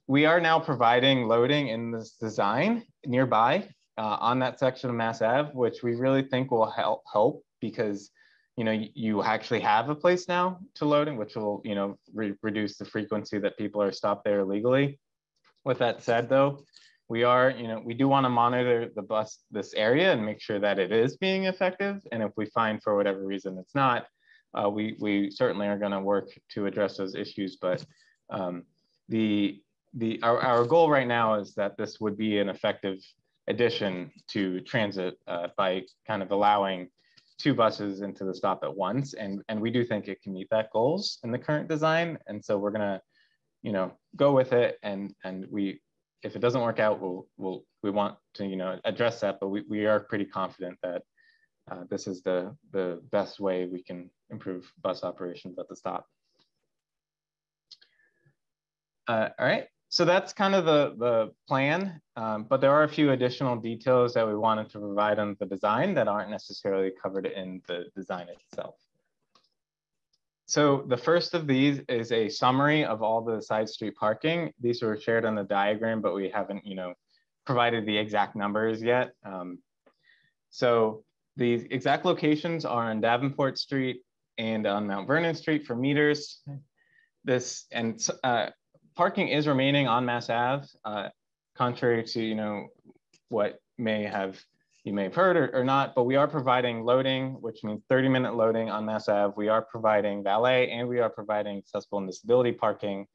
We are now providing loading in this design nearby on that section of Mass Ave, which we really think will help because, you know, you actually have a place now to loading, which will, you know, reduce the frequency that people are stopped there illegally. With that said, though, we are, you know, we do want to monitor this area and make sure that it is being effective. And if we find for whatever reason it's not, we certainly are going to work to address those issues. But our goal right now is that this would be an effective addition to transit by kind of allowing 2 buses into the stop at once. And we do think it can meet that goals in the current design. And so we're going to, you know, go with it. And if it doesn't work out, we want to, you know, address that, but we are pretty confident that this is the best way we can improve bus operations at the stop. All right, so that's kind of the plan, but there are a few additional details that we wanted to provide on the design that aren't necessarily covered in the design itself. So the first of these is a summary of all the side street parking. These were shared on the diagram, but we haven't, you know, provided the exact numbers yet. So the exact locations are on Davenport Street and on Mount Vernon Street for meters. Parking is remaining on Mass Ave, contrary to, you know, what you may have heard or not, but we are providing loading, which means 30-minute loading on Mass Ave. We are providing valet and we are providing accessible and disability parking.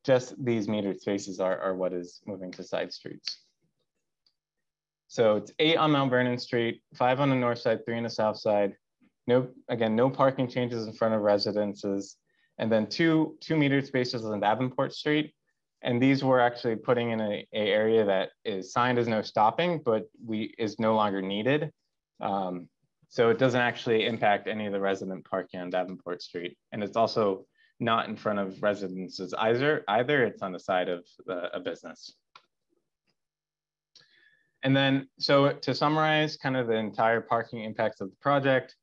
Just these metered spaces are what is moving to side streets. So it's 8 on Mount Vernon Street, 5 on the north side, 3 on the south side. No parking changes in front of residences. And then two metered spaces on Davenport Street. And these we're actually putting in a area that is signed as no stopping, but is no longer needed. So it doesn't actually impact any of the resident parking on Davenport Street. And it's also not in front of residences either, it's on the side of a business. And then, so to summarize kind of the entire parking impacts of the project,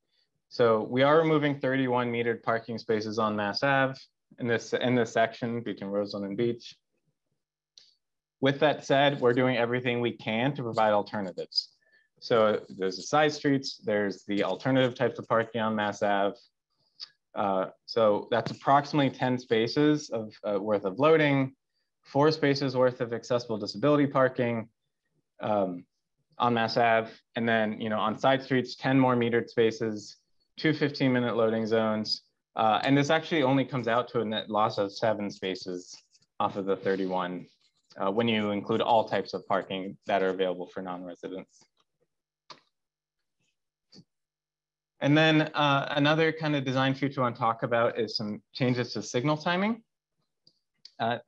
so we are removing 31 metered parking spaces on Mass Ave in this section between Roseland and Beach. With that said, we're doing everything we can to provide alternatives. So there's the side streets, there's the alternative types of parking on Mass Ave. So that's approximately 10 spaces worth of loading, 4 spaces worth of accessible disability parking on Mass Ave. And then, you know, on side streets, 10 more metered spaces, 2 15-minute loading zones. And this actually only comes out to a net loss of 7 spaces off of the 31 when you include all types of parking that are available for non-residents. And then another kind of design feature I want to talk about is some changes to signal timing,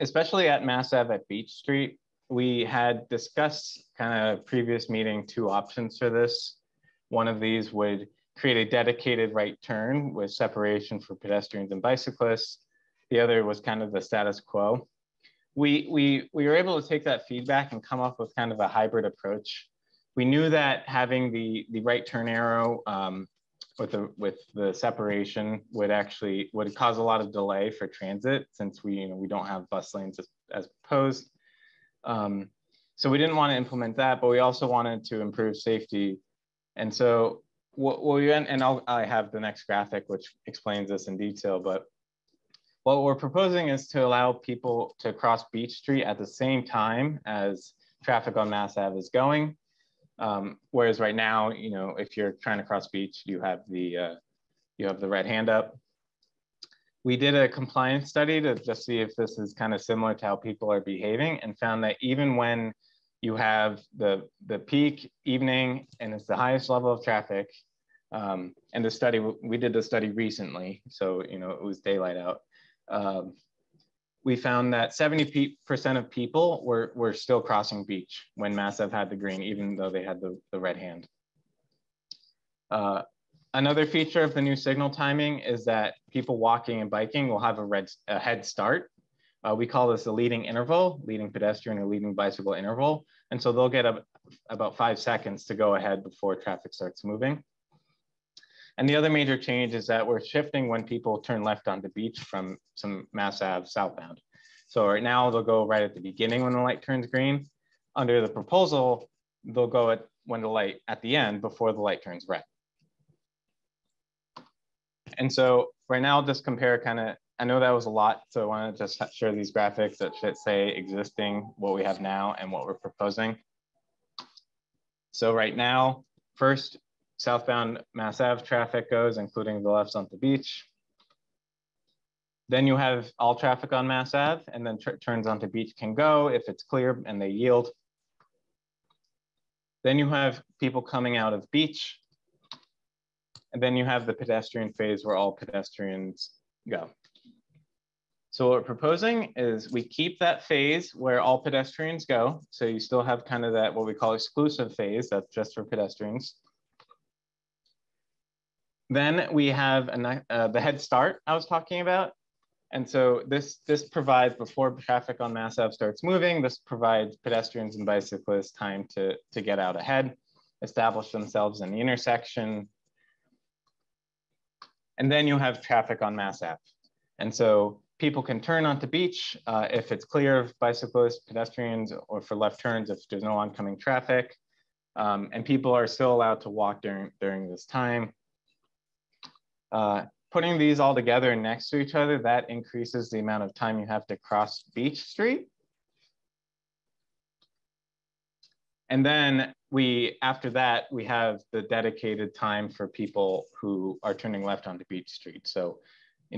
especially at Mass Ave at Beach Street. We had discussed kind of previous meeting 2 options for this. One of these would create a dedicated right turn with separation for pedestrians and bicyclists. The other was kind of the status quo. We were able to take that feedback and come up with kind of a hybrid approach. We knew that having the right turn arrow with the separation would cause a lot of delay for transit since we don't have bus lanes as proposed. So we didn't want to implement that, but we also wanted to improve safety. And so I have the next graphic which explains this in detail, but what we're proposing is to allow people to cross Beach Street at the same time as traffic on Mass Ave is going. Whereas right now, if you're trying to cross Beach, you have the red hand up. We did a compliance study to just see if this is kind of similar to how people are behaving, and found that even when you have the peak evening and it's the highest level of traffic, and we did the study recently, so it was daylight out. We found that 70% of people were still crossing Beach when Mass Ave had the green, even though they had the red hand. Another feature of the new signal timing is that people walking and biking will have a head start, We call this the leading interval, leading pedestrian or leading bicycle interval. And so they'll get about 5 seconds to go ahead before traffic starts moving. And the other major change is that we're shifting when people turn left onto Beach from some Mass Ave southbound. So right now they'll go right at the beginning when the light turns green. Under the proposal, they'll go at the end before the light turns red. And so right now I'll just compare I know that was a lot, so I want to just share these graphics that should say existing, what we have now, and what we're proposing. So right now, first, southbound Mass Ave traffic goes, including the lefts onto Beach. Then you have all traffic on Mass Ave, and then turns onto Beach can go if it's clear and they yield. Then you have people coming out of Beach. And then you have the pedestrian phase where all pedestrians go. So what we're proposing is we keep that phase where all pedestrians go. So you still have kind of that, what we call exclusive phase, that's just for pedestrians. Then we have the head start I was talking about. And so this provides, before traffic on Mass Ave starts moving, this provides pedestrians and bicyclists time to get out ahead, establish themselves in the intersection. And then you have traffic on Mass Ave. And so people can turn onto Beach if it's clear of bicyclists, pedestrians, or for left turns if there's no oncoming traffic. And people are still allowed to walk during this time. Putting these all together next to each other, that increases the amount of time you have to cross Beach Street. And then after that, we have the dedicated time for people who are turning left onto Beach Street. So,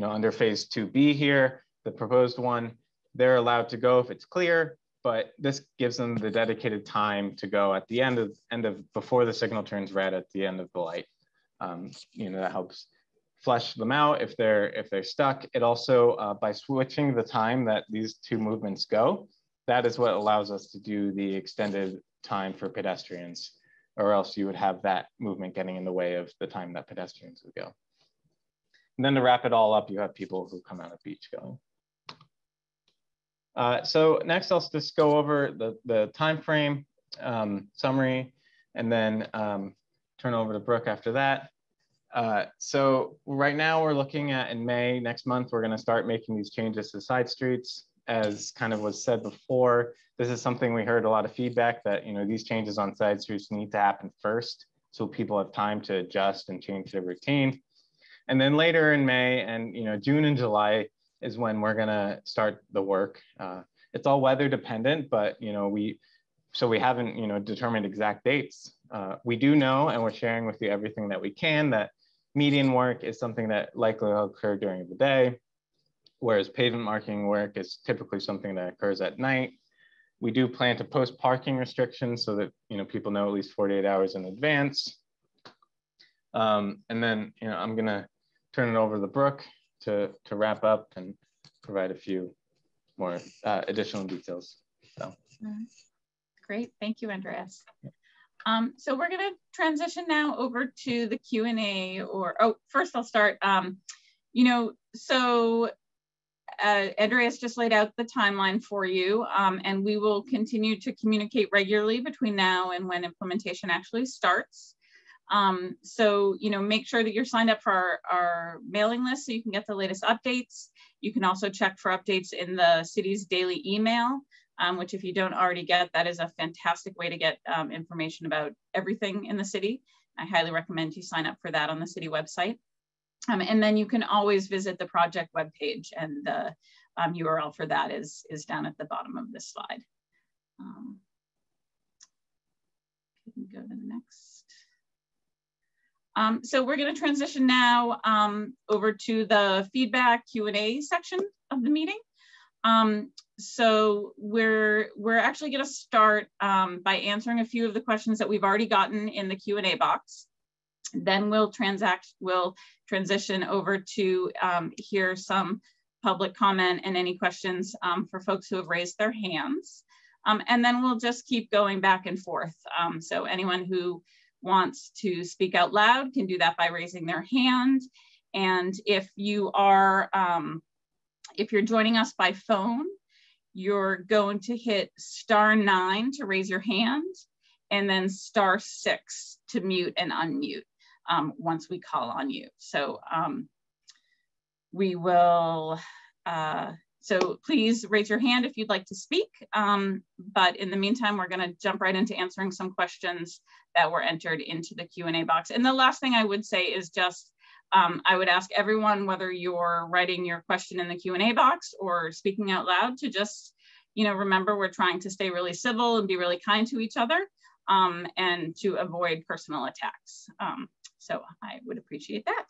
under phase 2B here, the proposed one, they're allowed to go if it's clear, but this gives them the dedicated time to go at the end of before the signal turns red at the end of the light. That helps flesh them out if they're stuck. It also, by switching the time that these two movements go, that is what allows us to do the extended time for pedestrians, or else you would have that movement getting in the way of the time that pedestrians would go. And then to wrap it all up, you have people who come out of Beach going. So next, I'll just go over the time frame summary, and then turn over to Brooke after that. So right now we're looking at, in May, next month, we're gonna start making these changes to side streets. As kind of was said before, this is something we heard a lot of feedback that, these changes on side streets need to happen first so people have time to adjust and change their routine. And then later in May and, June and July is when we're gonna start the work. It's all weather dependent, but, we haven't, determined exact dates. We do know, and we're sharing with you everything that we can, that median work is something that likely will occur during the day, whereas pavement marking work is typically something that occurs at night. We do plan to post parking restrictions so that people know at least 48 hours in advance. And then I'm gonna turn it over to Brooke to wrap up and provide a few more additional details. So. Great, thank you, Andreas. So we're gonna transition now over to the Q&A, first I'll start. Andreas just laid out the timeline for you, and we will continue to communicate regularly between now and when implementation actually starts. So make sure that you're signed up for our mailing list so you can get the latest updates. You can also check for updates in the city's daily email, which if you don't already get, that is a fantastic way to get information about everything in the city. I highly recommend you sign up for that on the city website. And then you can always visit the project webpage, and the URL for that is down at the bottom of this slide. Can go to the next. So we're going to transition now over to the feedback Q&A section of the meeting. So we're actually going to start by answering a few of the questions that we've already gotten in the Q&A box. Then we'll transition over to hear some public comment and any questions for folks who have raised their hands. And then we'll just keep going back and forth. So anyone who wants to speak out loud can do that by raising their hand. And if you are If you're joining us by phone, you're going to hit *9 to raise your hand, and then *6 to mute and unmute once we call on you. So we will, so please raise your hand if you'd like to speak. But in the meantime, we're gonna jump right into answering some questions that were entered into the Q&A box. And the last thing I would say is just, I would ask everyone, whether you're writing your question in the Q&A box or speaking out loud, to just, remember we're trying to stay really civil and be really kind to each other, and to avoid personal attacks. So I would appreciate that.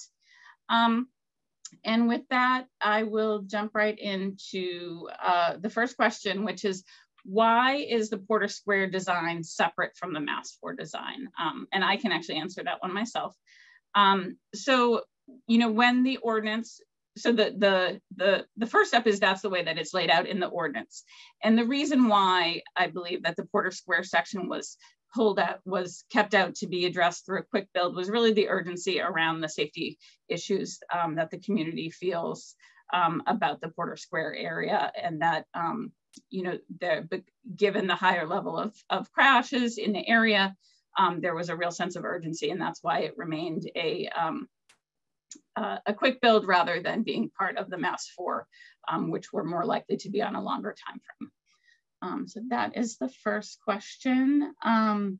And with that, I will jump right into the first question, which is, why is the Porter Square design separate from the Mass 4 design? And I can actually answer that one myself. So, when the ordinance, so the first step is that's the way that it's laid out in the ordinance. And the reason why I believe that the Porter Square section was kept out to be addressed through a quick build was really the urgency around the safety issues that the community feels about the Porter Square area, and that given the higher level of crashes in the area, there was a real sense of urgency, and that's why it remained a quick build rather than being part of the Mass 4, which were more likely to be on a longer time frame. So that is the first question. The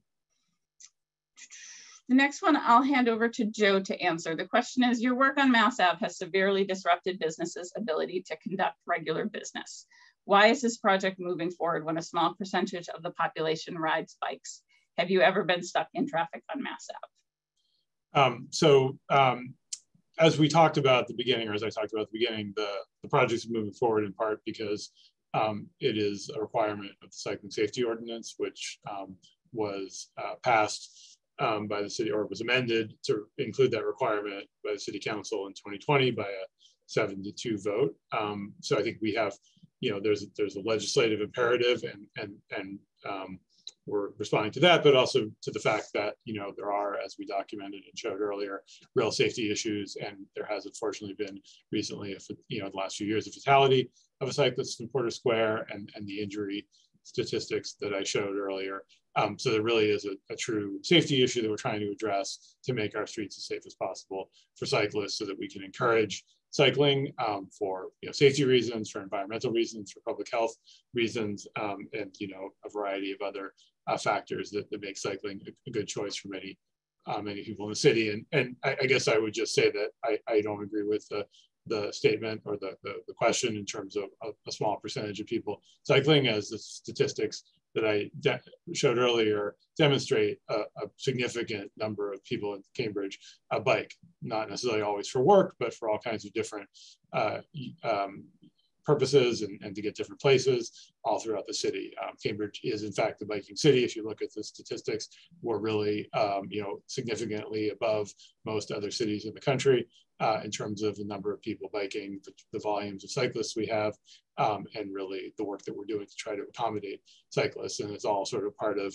next one I'll hand over to Joe to answer. The question is, your work on Mass Ave has severely disrupted businesses' ability to conduct regular business. Why is this project moving forward when a small percentage of the population rides bikes? Have you ever been stuck in traffic on Mass Ave? As we talked about at the beginning, or as I talked about at the beginning, the project is moving forward in part because it is a requirement of the Cycling Safety Ordinance, which was passed by the city, or was amended to include that requirement by the City Council in 2020 by a 7-2 vote. So I think we have, there's a legislative imperative, and we're responding to that, but also to the fact that, there are, as we documented and showed earlier, real safety issues. And there has unfortunately been recently, the last few years, a fatality of a cyclist in Porter Square, and the injury statistics that I showed earlier. So there really is a true safety issue that we're trying to address to make our streets as safe as possible for cyclists, so that we can encourage cycling for safety reasons, for environmental reasons, for public health reasons, and a variety of other factors that make cycling a good choice for many people in the city. And I guess I would just say that I don't agree with the statement or the question in terms of a small percentage of people cycling, as the statistics that I showed earlier demonstrate a significant number of people in Cambridge bike, not necessarily always for work, but for all kinds of different purposes and to get different places all throughout the city. Cambridge is in fact the biking city. If you look at the statistics, we're really significantly above most other cities in the country in terms of the number of people biking, the volumes of cyclists we have, and really the work that we're doing to try to accommodate cyclists. And it's all sort of part of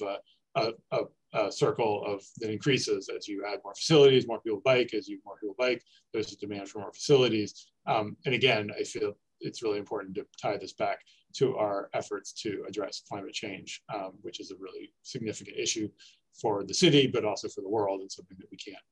a circle that increases as you add more facilities, more people bike. As more people bike, there's a demand for more facilities. And again, I feel it's really important to tie this back to our efforts to address climate change, which is a really significant issue for the city, but also for the world, and something that we can't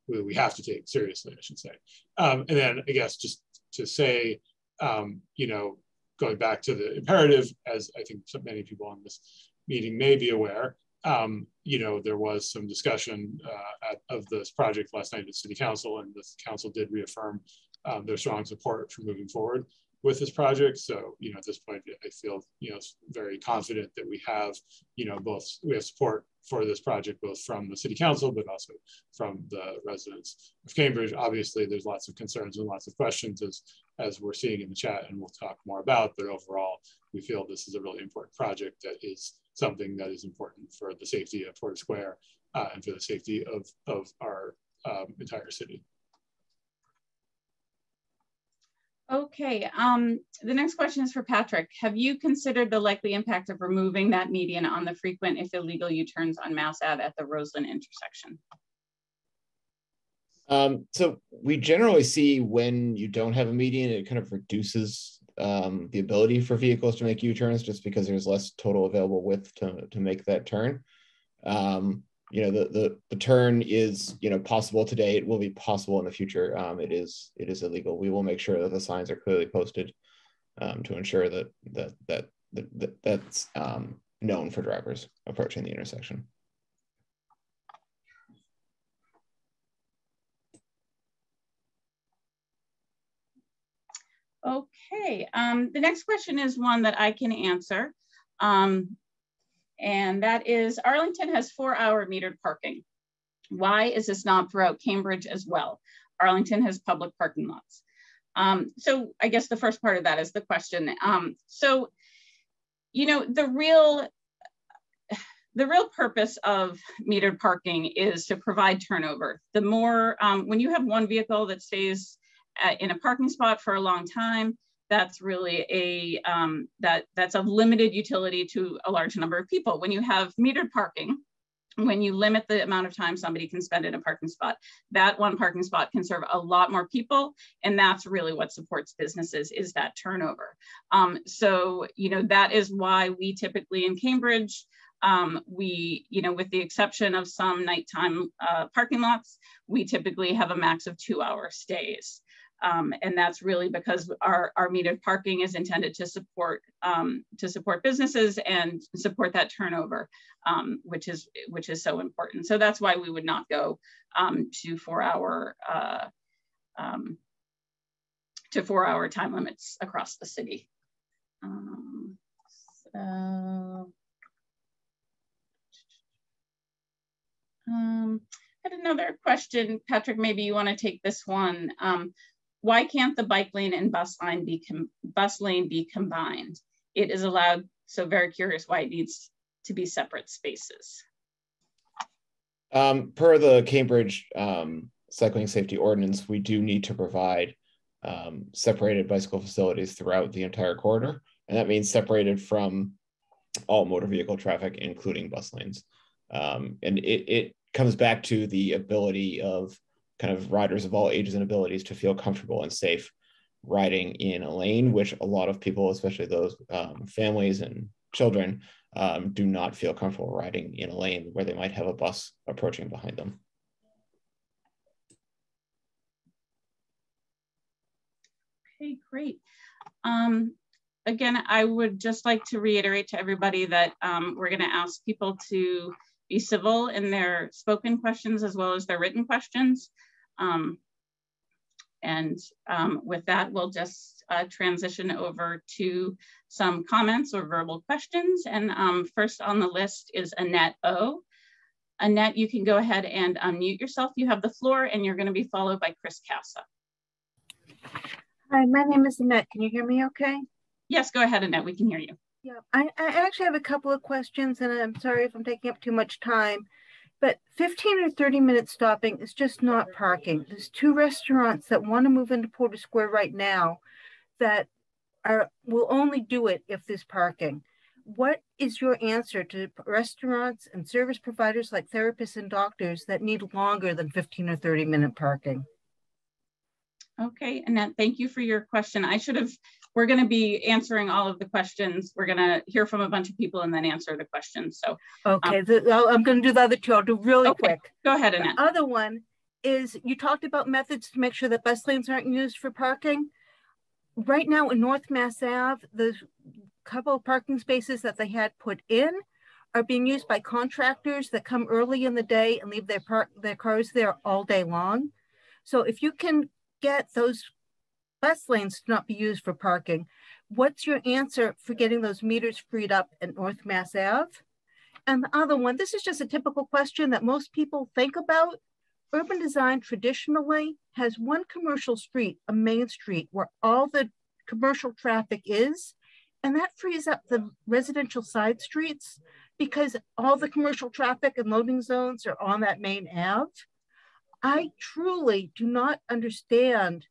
we have to take seriously, I should say. And then I guess just to say, going back to the imperative, as I think so many people on this meeting may be aware, there was some discussion of this project last night at City Council, and the council did reaffirm their strong support for moving forward with this project. So, at this point, I feel, very confident that we have, we have support for this project, both from the City Council, but also from the residents of Cambridge. Obviously, there's lots of concerns and lots of questions as we're seeing in the chat, and we'll talk more about, but overall, we feel this is a really important project that is something that is important for the safety of Porter Square and for the safety of our entire city. Okay, the next question is for Patrick. Have you considered the likely impact of removing that median on the frequent, if illegal, U-turns on Mass Ave at the Roseland intersection? So we generally see when you don't have a median, it kind of reduces the ability for vehicles to make U-turns just because there's less total available width to make that turn. You know, the turn is, you know, possible today. It will be possible in the future. It is illegal. We will make sure that the signs are clearly posted to ensure that's known for drivers approaching the intersection. Okay, the next question is one that I can answer. And that is, Arlington has 4-hour metered parking. Why is this not throughout Cambridge as well? Arlington has public parking lots. So I guess the first part of that is the question. So, you know, the real purpose of metered parking is to provide turnover. The more, when you have one vehicle that stays in a parking spot for a long time, that's really that's of limited utility to a large number of people. When you have metered parking, when you limit the amount of time somebody can spend in a parking spot, that one parking spot can serve a lot more people. And that's really what supports businesses, is that turnover. So, you know, that is why we typically in Cambridge, we, you know, with the exception of some nighttime parking lots, we typically have a max of 2-hour stays. And that's really because our metered parking is intended to support businesses and support that turnover, which is so important. So that's why we would not go to 4-hour time limits across the city. I had another question, Patrick. Maybe you want to take this one. Why can't the bike lane and bus lane be combined? It is allowed, so very curious why it needs to be separate spaces. Per the Cambridge Cycling Safety Ordinance, we do need to provide separated bicycle facilities throughout the entire corridor. And that means separated from all motor vehicle traffic, including bus lanes. And it comes back to the ability of kind of riders of all ages and abilities to feel comfortable and safe riding in a lane, which a lot of people, especially those families and children, do not feel comfortable riding in a lane where they might have a bus approaching behind them. Okay, great. Again, I would just like to reiterate to everybody that we're going to ask people to be civil in their spoken questions as well as their written questions. With that, we'll just transition over to some comments or verbal questions. And first on the list is Annette O. Annette, you can go ahead and unmute yourself. You have the floor, and you're going to be followed by Chris Casa. Hi, my name is Annette. Can you hear me okay? Yes, go ahead, Annette. We can hear you. Yeah, I actually have a couple of questions, and I'm sorry if I'm taking up too much time, but 15 or 30 minute stopping is just not parking. There's 2 restaurants that want to move into Porter Square right now that will only do it if there's parking. What is your answer to restaurants and service providers like therapists and doctors that need longer than 15 or 30 minute parking? Okay, Annette, thank you for your question. We're going to be answering all of the questions. We're going to hear from a bunch of people and then answer the questions. So, okay, I'm going to do the other 2. I'll do really quick. Go ahead, Annette. The other one is, you talked about methods to make sure that bus lanes aren't used for parking. Right now in North Mass Ave, the couple of parking spaces that they had put in are being used by contractors that come early in the day and leave their cars there all day long. So if you can get those bus lanes to not be used for parking, what's your answer for getting those meters freed up at North Mass Ave? And the other one, this is just a typical question that most people think about. Urban design traditionally has one commercial street, a main street, where all the commercial traffic is, and that frees up the residential side streets because all the commercial traffic and loading zones are on that main Ave. I truly do not understand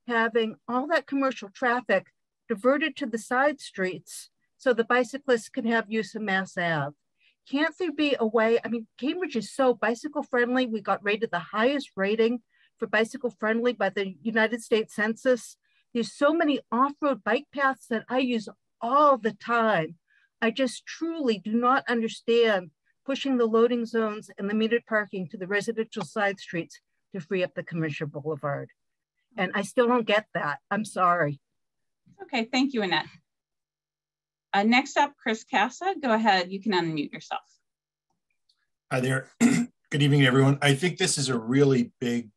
having all that commercial traffic diverted to the side streets so the bicyclists can have use of Mass Ave. Can't there be a way? I mean, Cambridge is so bicycle friendly. We got rated the highest rating for bicycle friendly by the United States Census. There's so many off-road bike paths that I use all the time. I just truly do not understand pushing the loading zones and the metered parking to the residential side streets to free up the Commissioner Boulevard. And I still don't get that. I'm sorry. Okay, thank you, Annette. Next up, Chris Casa, go ahead, you can unmute yourself. Hi there. Good evening, everyone. I think this is a really big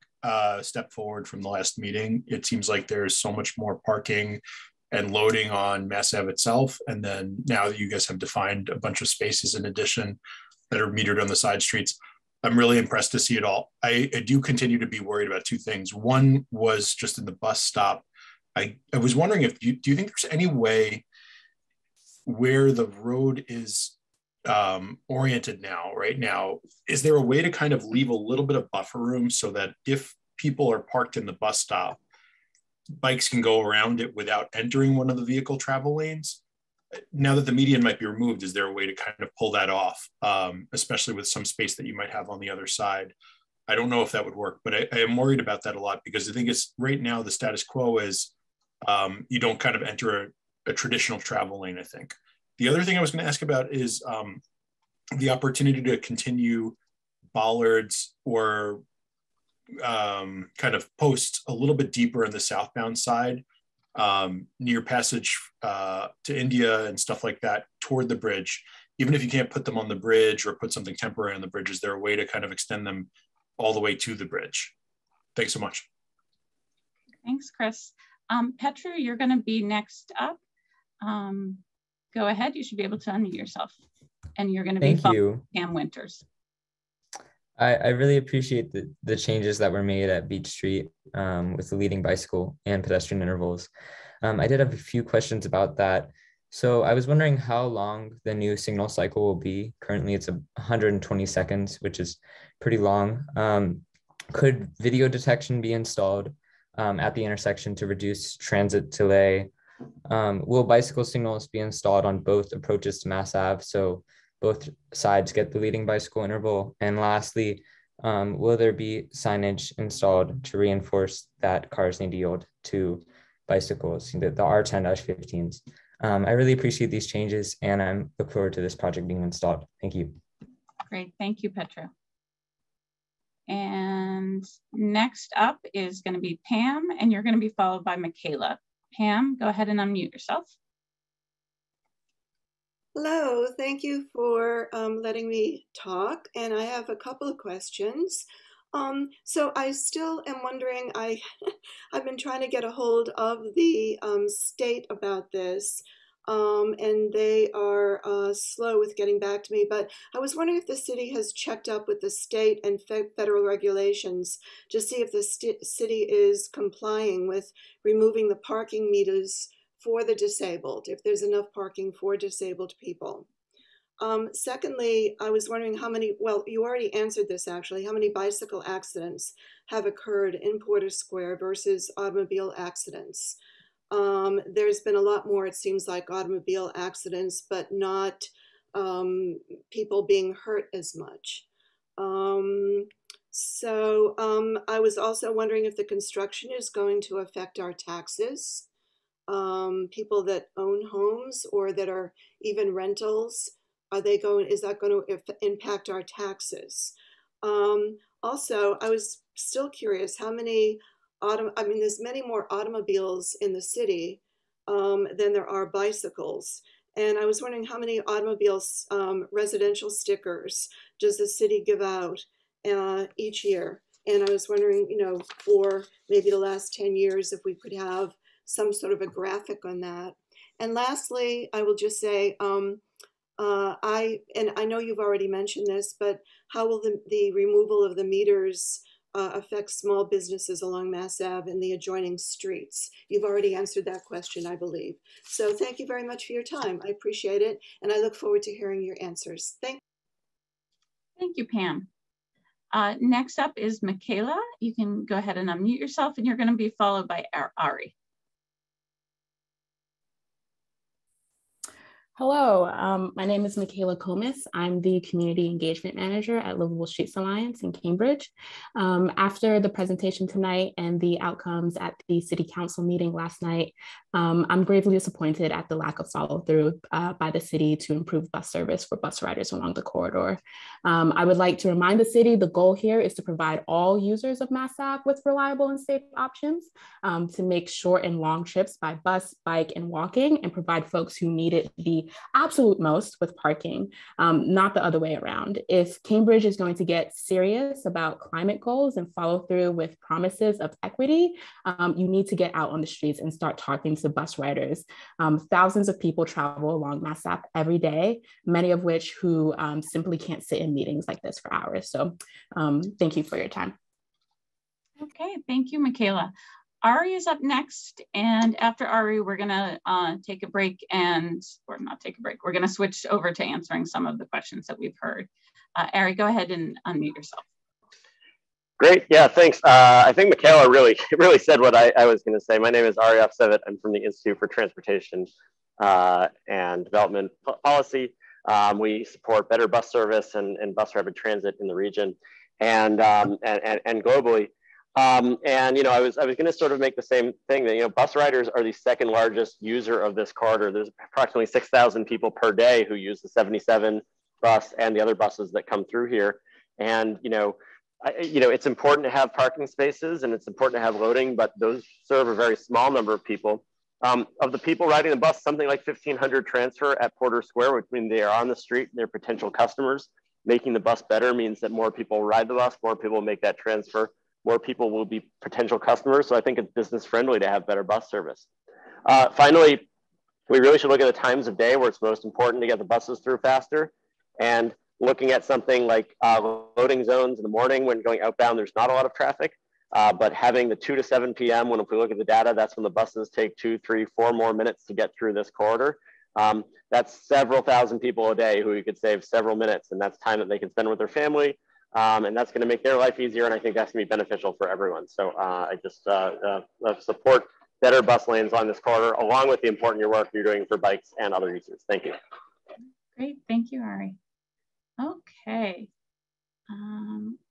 step forward from the last meeting. It seems like there's so much more parking and loading on Mass Ave itself. And then now that you guys have defined a bunch of spaces in addition that are metered on the side streets, I'm really impressed to see it all. I do continue to be worried about two things. One was just in the bus stop. I was wondering if do you think there's any way where the road is oriented now, right now, is there a way to kind of leave a little bit of buffer room so that if people are parked in the bus stop, bikes can go around it without entering one of the vehicle travel lanes? Now that the median might be removed, is there a way to kind of pull that off, especially with some space that you might have on the other side? I don't know if that would work, but I am worried about that a lot because I think it's right now the status quo is you don't kind of enter a traditional travel lane, I think. The other thing I was going to ask about is the opportunity to continue bollards or kind of posts a little bit deeper in the southbound side near passage to India and stuff like that toward the bridge. Even if you can't put them on the bridge or put something temporary on the bridge, is there a way to kind of extend them all the way to the bridge? Thanks so much. Thanks, Chris. Petru, you're going to be next up. Go ahead, you should be able to unmute yourself. And you're going to be following Pam Winters. I really appreciate the changes that were made at Beach Street with the leading bicycle and pedestrian intervals. I did have a few questions about that. So I was wondering how long the new signal cycle will be. Currently it's 120 seconds, which is pretty long. Could video detection be installed at the intersection to reduce transit delay? Will bicycle signals be installed on both approaches to Mass Ave so both sides get the leading bicycle interval? And lastly, will there be signage installed to reinforce that cars need to yield to bicycles, the R10-15s? I really appreciate these changes and I look forward to this project being installed. Thank you. Great, thank you, Petra. And next up is going to be Pam, and you're going to be followed by Michaela. Pam, go ahead and unmute yourself. Hello, thank you for letting me talk, and I have a couple of questions. So I still am wondering, I've been trying to get a hold of the state about this, and they are slow with getting back to me, but I was wondering if the city has checked up with the state and federal regulations to see if the city is complying with removing the parking meters for the disabled, if there's enough parking for disabled people. Secondly, I was wondering how many, well, you already answered this actually, how many bicycle accidents have occurred in Porter Square versus automobile accidents? There's been a lot more, it seems like, automobile accidents, but not people being hurt as much. I was also wondering if the construction is going to affect our taxes. People that own homes or that are even rentals, is that going to impact our taxes? Also, I was still curious how many there's many more automobiles in the city than there are bicycles. And I was wondering how many automobiles, residential stickers does the city give out each year? And I was wondering, for maybe the last 10 years, if we could have some sort of a graphic on that. And lastly, I will just say, I know you've already mentioned this, but how will the removal of the meters affect small businesses along Mass Ave and the adjoining streets? You've already answered that question, I believe. So thank you very much for your time. I appreciate it. And I look forward to hearing your answers. Thank you, Pam. Next up is Michaela. You can go ahead and unmute yourself, and you're going to be followed by Ari. Hello, my name is Michaela Comis. I'm the Community Engagement Manager at Livable Streets Alliance in Cambridge. After the presentation tonight and the outcomes at the City Council meeting last night, I'm gravely disappointed at the lack of follow through by the city to improve bus service for bus riders along the corridor. I would like to remind the city the goal here is to provide all users of Mass Ave with reliable and safe options to make short and long trips by bus, bike, and walking, and provide folks who need it the absolute most with parking, not the other way around. If Cambridge is going to get serious about climate goals and follow through with promises of equity, you need to get out on the streets and start talking to bus riders. Thousands of people travel along Mass Ave every day, many of which who simply can't sit in meetings like this for hours. So thank you for your time. Okay, thank you, Michaela. Ari is up next, and after Ari, we're gonna take a break or not take a break, we're gonna switch over to answering some of the questions that we've heard. Ari, go ahead and unmute yourself. Great, yeah, thanks. I think Michaela really said what I was gonna say. My name is Ari Afsevet. I'm from the Institute for Transportation and Development Policy. We support better bus service and bus rapid transit in the region and globally. And I was going to sort of make the same thing that bus riders are the second largest user of this corridor. There's approximately 6,000 people per day who use the 77 bus and the other buses that come through here. And it's important to have parking spaces and it's important to have loading, but those serve a very small number of people. Of the people riding the bus, something like 1,500 transfer at Porter Square, which means they are on the street, they're potential customers. Making the bus better means that more people ride the bus, more people make that transfer. More people will be potential customers. So I think it's business friendly to have better bus service. Finally, we really should look at the times of day where it's most important to get the buses through faster. And looking at something like loading zones in the morning when going outbound, there's not a lot of traffic. But having the 2 to 7 p.m., if we look at the data, that's when the buses take 2, 3, 4 more minutes to get through this corridor. That's several thousand people a day who you could save several minutes. And that's time that they can spend with their family. And that's going to make their life easier, and I think that's going to be beneficial for everyone. So I just support better bus lanes on this corridor, along with the important work you're doing for bikes and other users. Thank you. Great, thank you, Ari. Okay,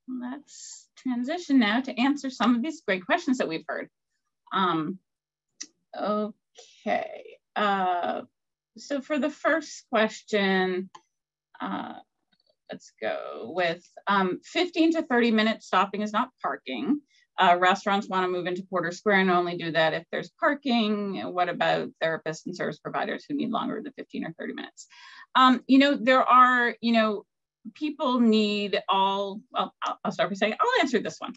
let's transition now to answer some of these great questions that we've heard. Okay, so for the first question, let's go with 15 to 30 minute stopping is not parking. Restaurants want to move into Porter Square and only do that if there's parking. What about therapists and service providers who need longer than 15 or 30 minutes? There are, people need all, well, I'll start by saying, I'll answer this one.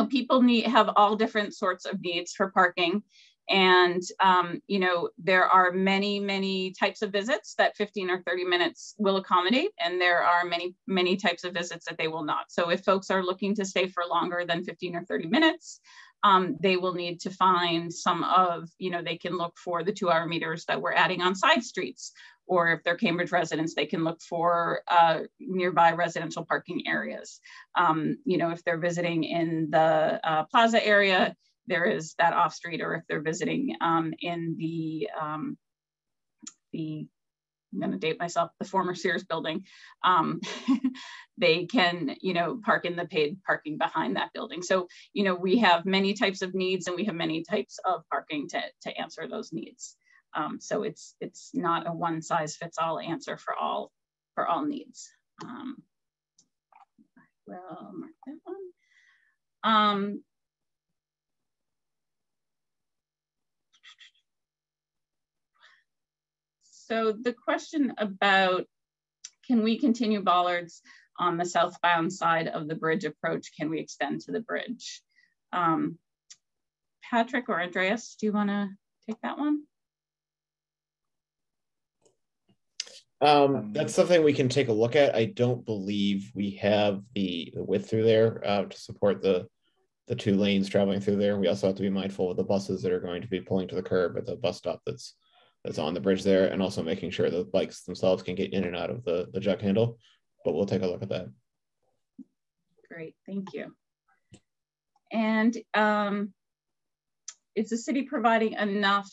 People have all different sorts of needs for parking. And, there are many types of visits that 15 or 30 minutes will accommodate. And there are many types of visits that they will not. So if folks are looking to stay for longer than 15 or 30 minutes, they will need to find some of, they can look for the 2-hour meters that we're adding on side streets. Or if they're Cambridge residents, they can look for nearby residential parking areas. If they're visiting in the plaza area, there is that off street, or if they're visiting in the I'm going to date myself, the former Sears building, they can, park in the paid parking behind that building. So, we have many types of needs and we have many types of parking to answer those needs. So it's not a one size fits all answer for all needs. Well, mark that one. So the question about, can we continue bollards on the southbound side of the bridge approach? Can we extend to the bridge? Patrick or Andreas, do you want to take that one? That's something we can take a look at. I don't believe we have the width through there to support the 2 lanes traveling through there. We also have to be mindful of the buses that are going to be pulling to the curb at the bus stop that's on the bridge there, and also making sure the bikes themselves can get in and out of the jug handle, but we'll take a look at that. Great, thank you. And is the city providing enough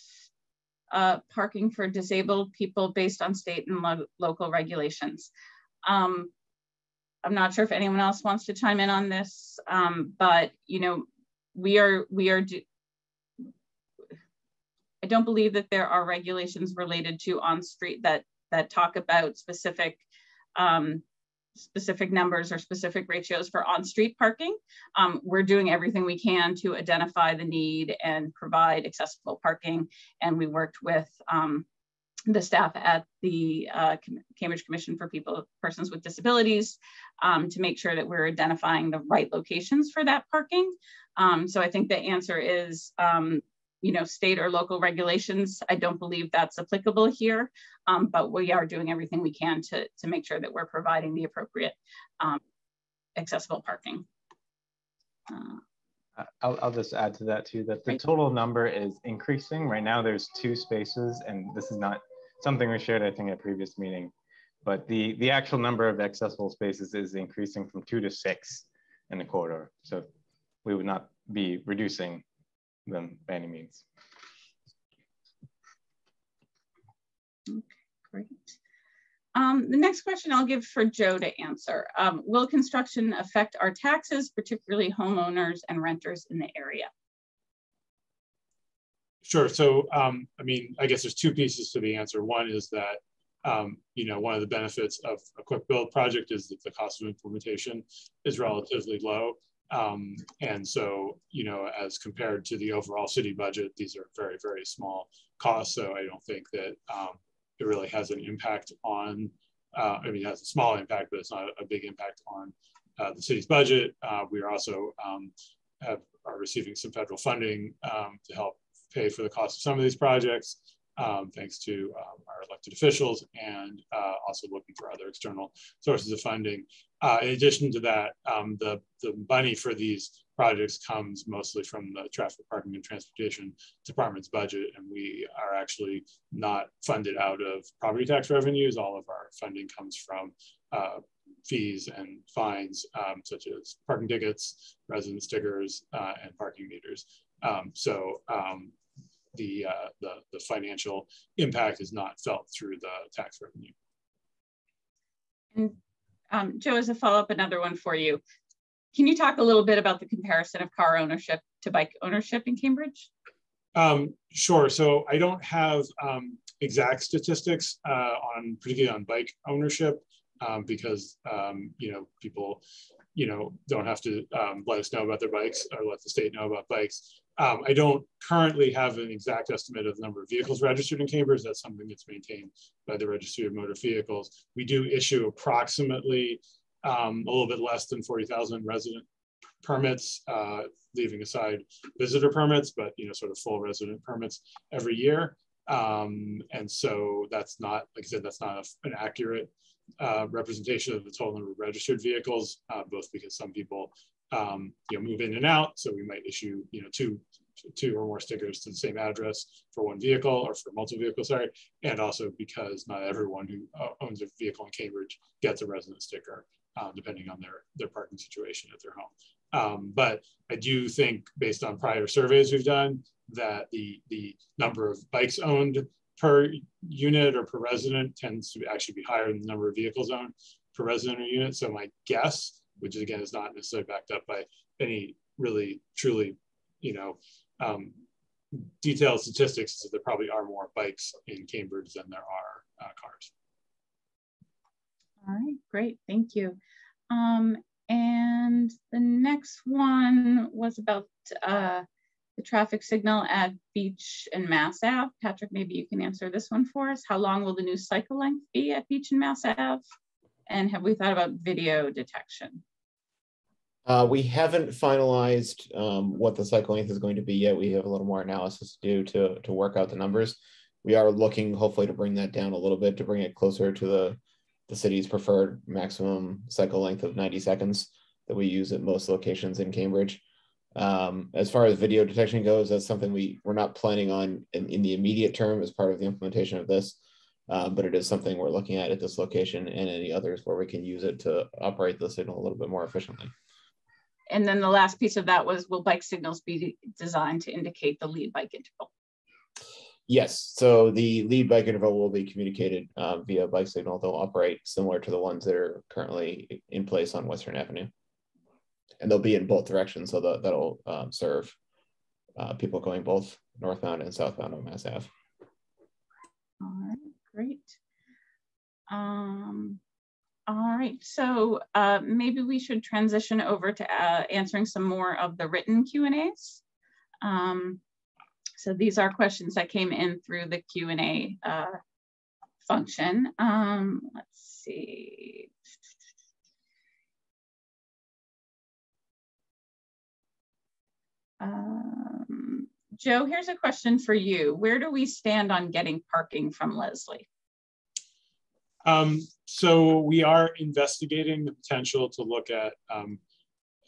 parking for disabled people based on state and local regulations. I'm not sure if anyone else wants to chime in on this, but you know, I don't believe that there are regulations related to on-street that talk about specific numbers or specific ratios for on-street parking. We're doing everything we can to identify the need and provide accessible parking. And we worked with the staff at the Cambridge Commission for Persons with Disabilities to make sure that we're identifying the right locations for that parking. So I think the answer is, you know, state or local regulations. I don't believe that's applicable here, but we are doing everything we can to make sure that we're providing the appropriate accessible parking. I'll just add to that too, that the total number is increasing. Right now there's 2 spaces, and this is not something we shared, I think, at a previous meeting, but the actual number of accessible spaces is increasing from 2 to 6 in the corridor. So we would not be reducing them by any means. Okay, great. The next question I'll give for Joe to answer. Will construction affect our taxes, particularly homeowners and renters in the area? Sure. So, I mean, I guess there's 2 pieces to the answer. One is that, you know, one of the benefits of a quick build project is that the cost of implementation is relatively low. And so, you know, as compared to the overall city budget, these are very, very small costs. So I don't think that it really has an impact on, I mean, it has a small impact, but it's not a big impact on the city's budget. We are also are receiving some federal funding to help pay for the cost of some of these projects, thanks to our elected officials, and also looking for other external sources of funding. In addition to that, the money for these projects comes mostly from the Traffic, Parking, and Transportation Department's budget, and we are actually not funded out of property tax revenues. All of our funding comes from fees and fines, such as parking tickets, resident stickers, and parking meters. The financial impact is not felt through the tax revenue. And Joe, as a follow-up, another one for you. Can you talk a little bit about the comparison of car ownership to bike ownership in Cambridge? Sure. So I don't have exact statistics particularly on bike ownership because you know, people, you know, don't have to let us know about their bikes or let the state know about bikes. I don't currently have an exact estimate of the number of vehicles registered in Cambridge. That's something that's maintained by the Registry of Motor Vehicles. We do issue approximately a little bit less than 40,000 resident permits, leaving aside visitor permits, but you know, sort of full resident permits every year. And so that's not, like I said, that's not an accurate representation of the total number of registered vehicles, both because some people you know, move in and out, so we might issue, you know, two or more stickers to the same address for one vehicle or for multiple vehicles, sorry, and also because not everyone who owns a vehicle in Cambridge gets a resident sticker, depending on their parking situation at their home. But I do think, based on prior surveys we've done, that the number of bikes owned per unit or per resident tends to actually be higher than the number of vehicles owned per resident or unit. So my guess, which again is not necessarily backed up by any really truly, you know, detailed statistics, is that there probably are more bikes in Cambridge than there are cars. All right, great, thank you. And the next one was about the traffic signal at Beach and Mass Ave. Patrick, maybe you can answer this one for us. How long will the new cycle length be at Beach and Mass Ave? And have we thought about video detection? We haven't finalized what the cycle length is going to be yet. We have a little more analysis to do to work out the numbers. We are looking hopefully to bring that down a little bit, to bring it closer to the city's preferred maximum cycle length of 90 seconds that we use at most locations in Cambridge. As far as video detection goes, that's something we're not planning on in the immediate term as part of the implementation of this, but it is something we're looking at this location and any others where we can use it to operate the signal a little bit more efficiently. And then the last piece of that was, will bike signals be designed to indicate the lead bike interval? Yes, so the lead bike interval will be communicated via bike signal. They'll operate similar to the ones that are currently in place on Western Avenue. And they'll be in both directions, so that'll serve people going both northbound and southbound on Mass Ave. All right, great. All right, so maybe we should transition over to answering some more of the written Q&As. So these are questions that came in through the Q&A function. Let's see. Joe, here's a question for you. Where do we stand on getting parking from Leslie? So we are investigating the potential to look at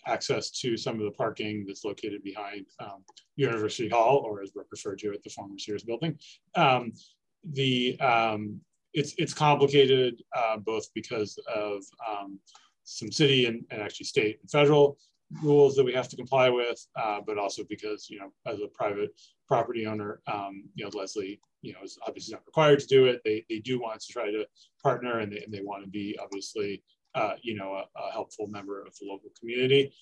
access to some of the parking that's located behind University Hall, or as we're referred to at the former Sears building. It's complicated both because of some city and actually state and federal rules that we have to comply with, but also because, you know, as a private property owner, you know, Leslie, you know, is obviously not required to do it. They do want to try to partner, and they want to be obviously, you know, a helpful member of the local community.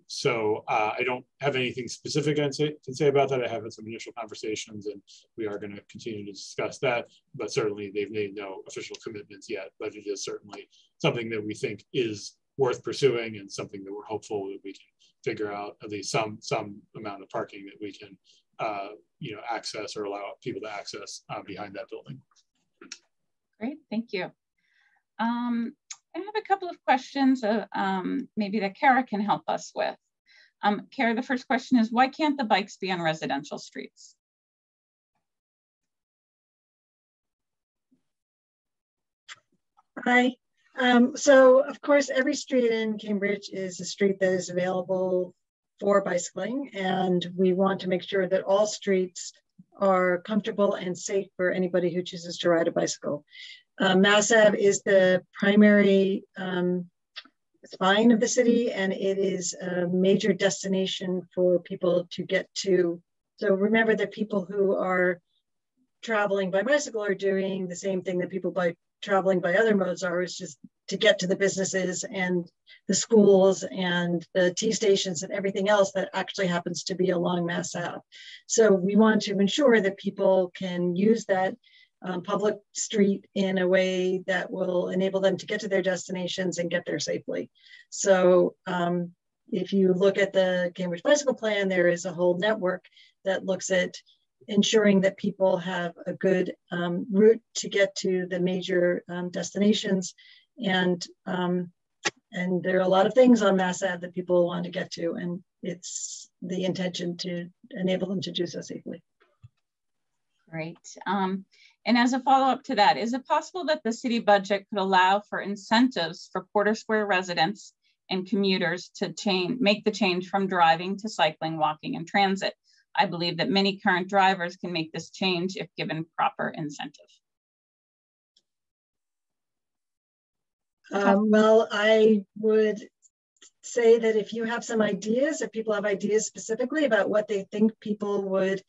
So I don't have anything specific I can say about that. I have had some initial conversations, and we are going to continue to discuss that, but certainly they've made no official commitments yet, but it is certainly something that we think is worth pursuing, and something that we're hopeful that we can figure out at least some amount of parking that we can you know, access or allow people to access behind that building. Great, thank you. I have a couple of questions maybe that Kara can help us with. Kara, the first question is, why can't the bikes be on residential streets? Hi. So of course, every street in Cambridge is a street that is available for bicycling, and we want to make sure that all streets are comfortable and safe for anybody who chooses to ride a bicycle. Mass Ave is the primary spine of the city, and it is a major destination for people to get to. So remember that people who are traveling by bicycle are doing the same thing that people traveling by other modes are, is just to get to the businesses and the schools and the T stations and everything else that actually happens to be along Mass Ave. So we want to ensure that people can use that public street in a way that will enable them to get to their destinations and get there safely. So if you look at the Cambridge Bicycle Plan, there is a whole network that looks at ensuring that people have a good route to get to the major destinations. And there are a lot of things on Mass Ave that people want to get to, and it's the intention to enable them to do so safely. Great. And as a follow-up to that, is it possible that the city budget could allow for incentives for Porter Square residents and commuters to make the change from driving to cycling, walking, and transit? I believe that many current drivers can make this change if given proper incentive. Well, I would say that if you have some ideas, if people have ideas specifically about what they think people would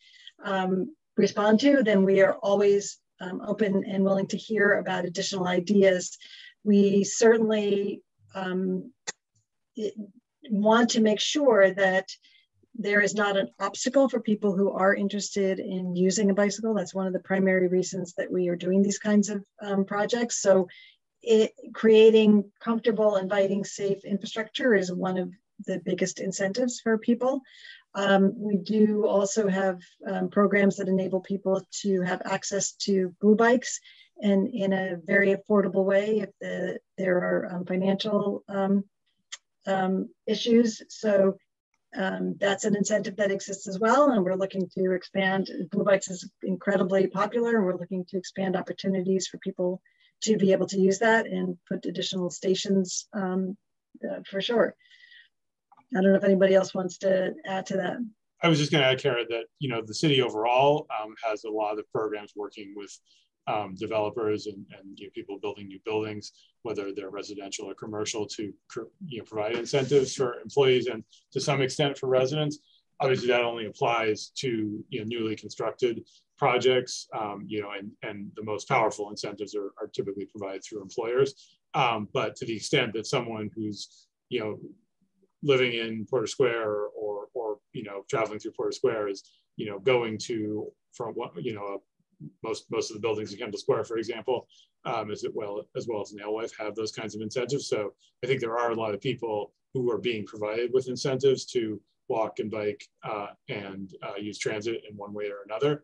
respond to, then we are always open and willing to hear about additional ideas. We certainly want to make sure that there is not an obstacle for people who are interested in using a bicycle. That's one of the primary reasons that we are doing these kinds of projects. So creating comfortable, inviting, safe infrastructure is one of the biggest incentives for people. We do also have programs that enable people to have access to blue bikes, and in a very affordable way if there are financial issues. So that's an incentive that exists as well, and we're looking to expand. Blue bikes is incredibly popular, and we're looking to expand opportunities for people to be able to use that and put additional stations for sure. I don't know if anybody else wants to add to that. I was just going to add, Kara, that, you know, the city overall has a lot of programs working with developers and you know, people building new buildings, whether they're residential or commercial, to provide incentives for employees and to some extent for residents. Obviously, that only applies to newly constructed projects, you know, and the most powerful incentives are typically provided through employers. But to the extent that someone who's, you know, living in Porter Square or you know, traveling through Porter Square is, you know, going to from what, you know, most of the buildings in Kendall Square, for example, as well as in Alewife, have those kinds of incentives. So I think there are a lot of people who are being provided with incentives to walk and bike and use transit in one way or another.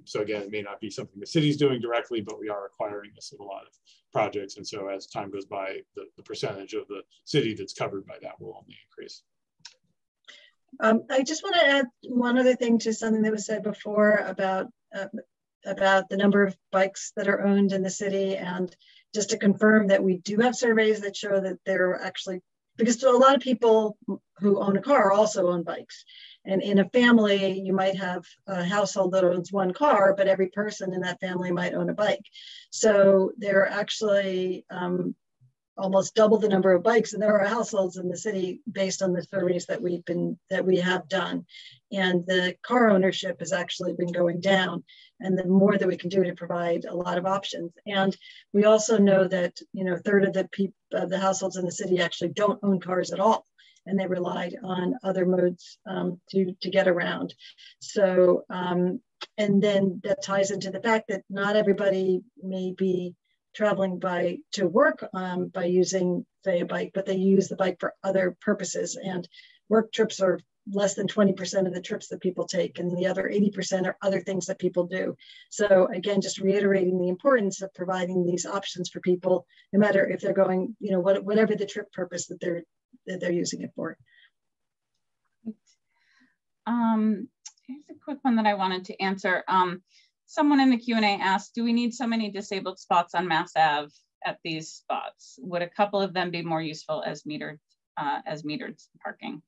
So again, it may not be something the city's doing directly, but we are acquiring this in a lot of projects. And so as time goes by, the percentage of the city that's covered by that will only increase. I just want to add one other thing to something that was said before about the number of bikes that are owned in the city, and just to confirm that we do have surveys that show that there are actually, because a lot of people who own a car also own bikes. And in a family, you might have a household that owns one car, but every person in that family might own a bike. So there are actually almost double the number of bikes, and there are households in the city based on the surveys that we have done. And the car ownership has actually been going down, and the more that we can do to provide a lot of options. And we also know that, you know, a third of the households in the city actually don't own cars at all, and they relied on other modes to get around. So, and then that ties into the fact that not everybody may be traveling to work by using, say, a bike, but they use the bike for other purposes. And work trips are less than 20% of the trips that people take, and the other 80% are other things that people do. So again, just reiterating the importance of providing these options for people, no matter if they're going, you know, whatever the trip purpose that they're using it for. Here's a quick one that I wanted to answer. Someone in the Q&A asked, do we need so many disabled spots on Mass Ave at these spots? Would a couple of them be more useful as metered parking?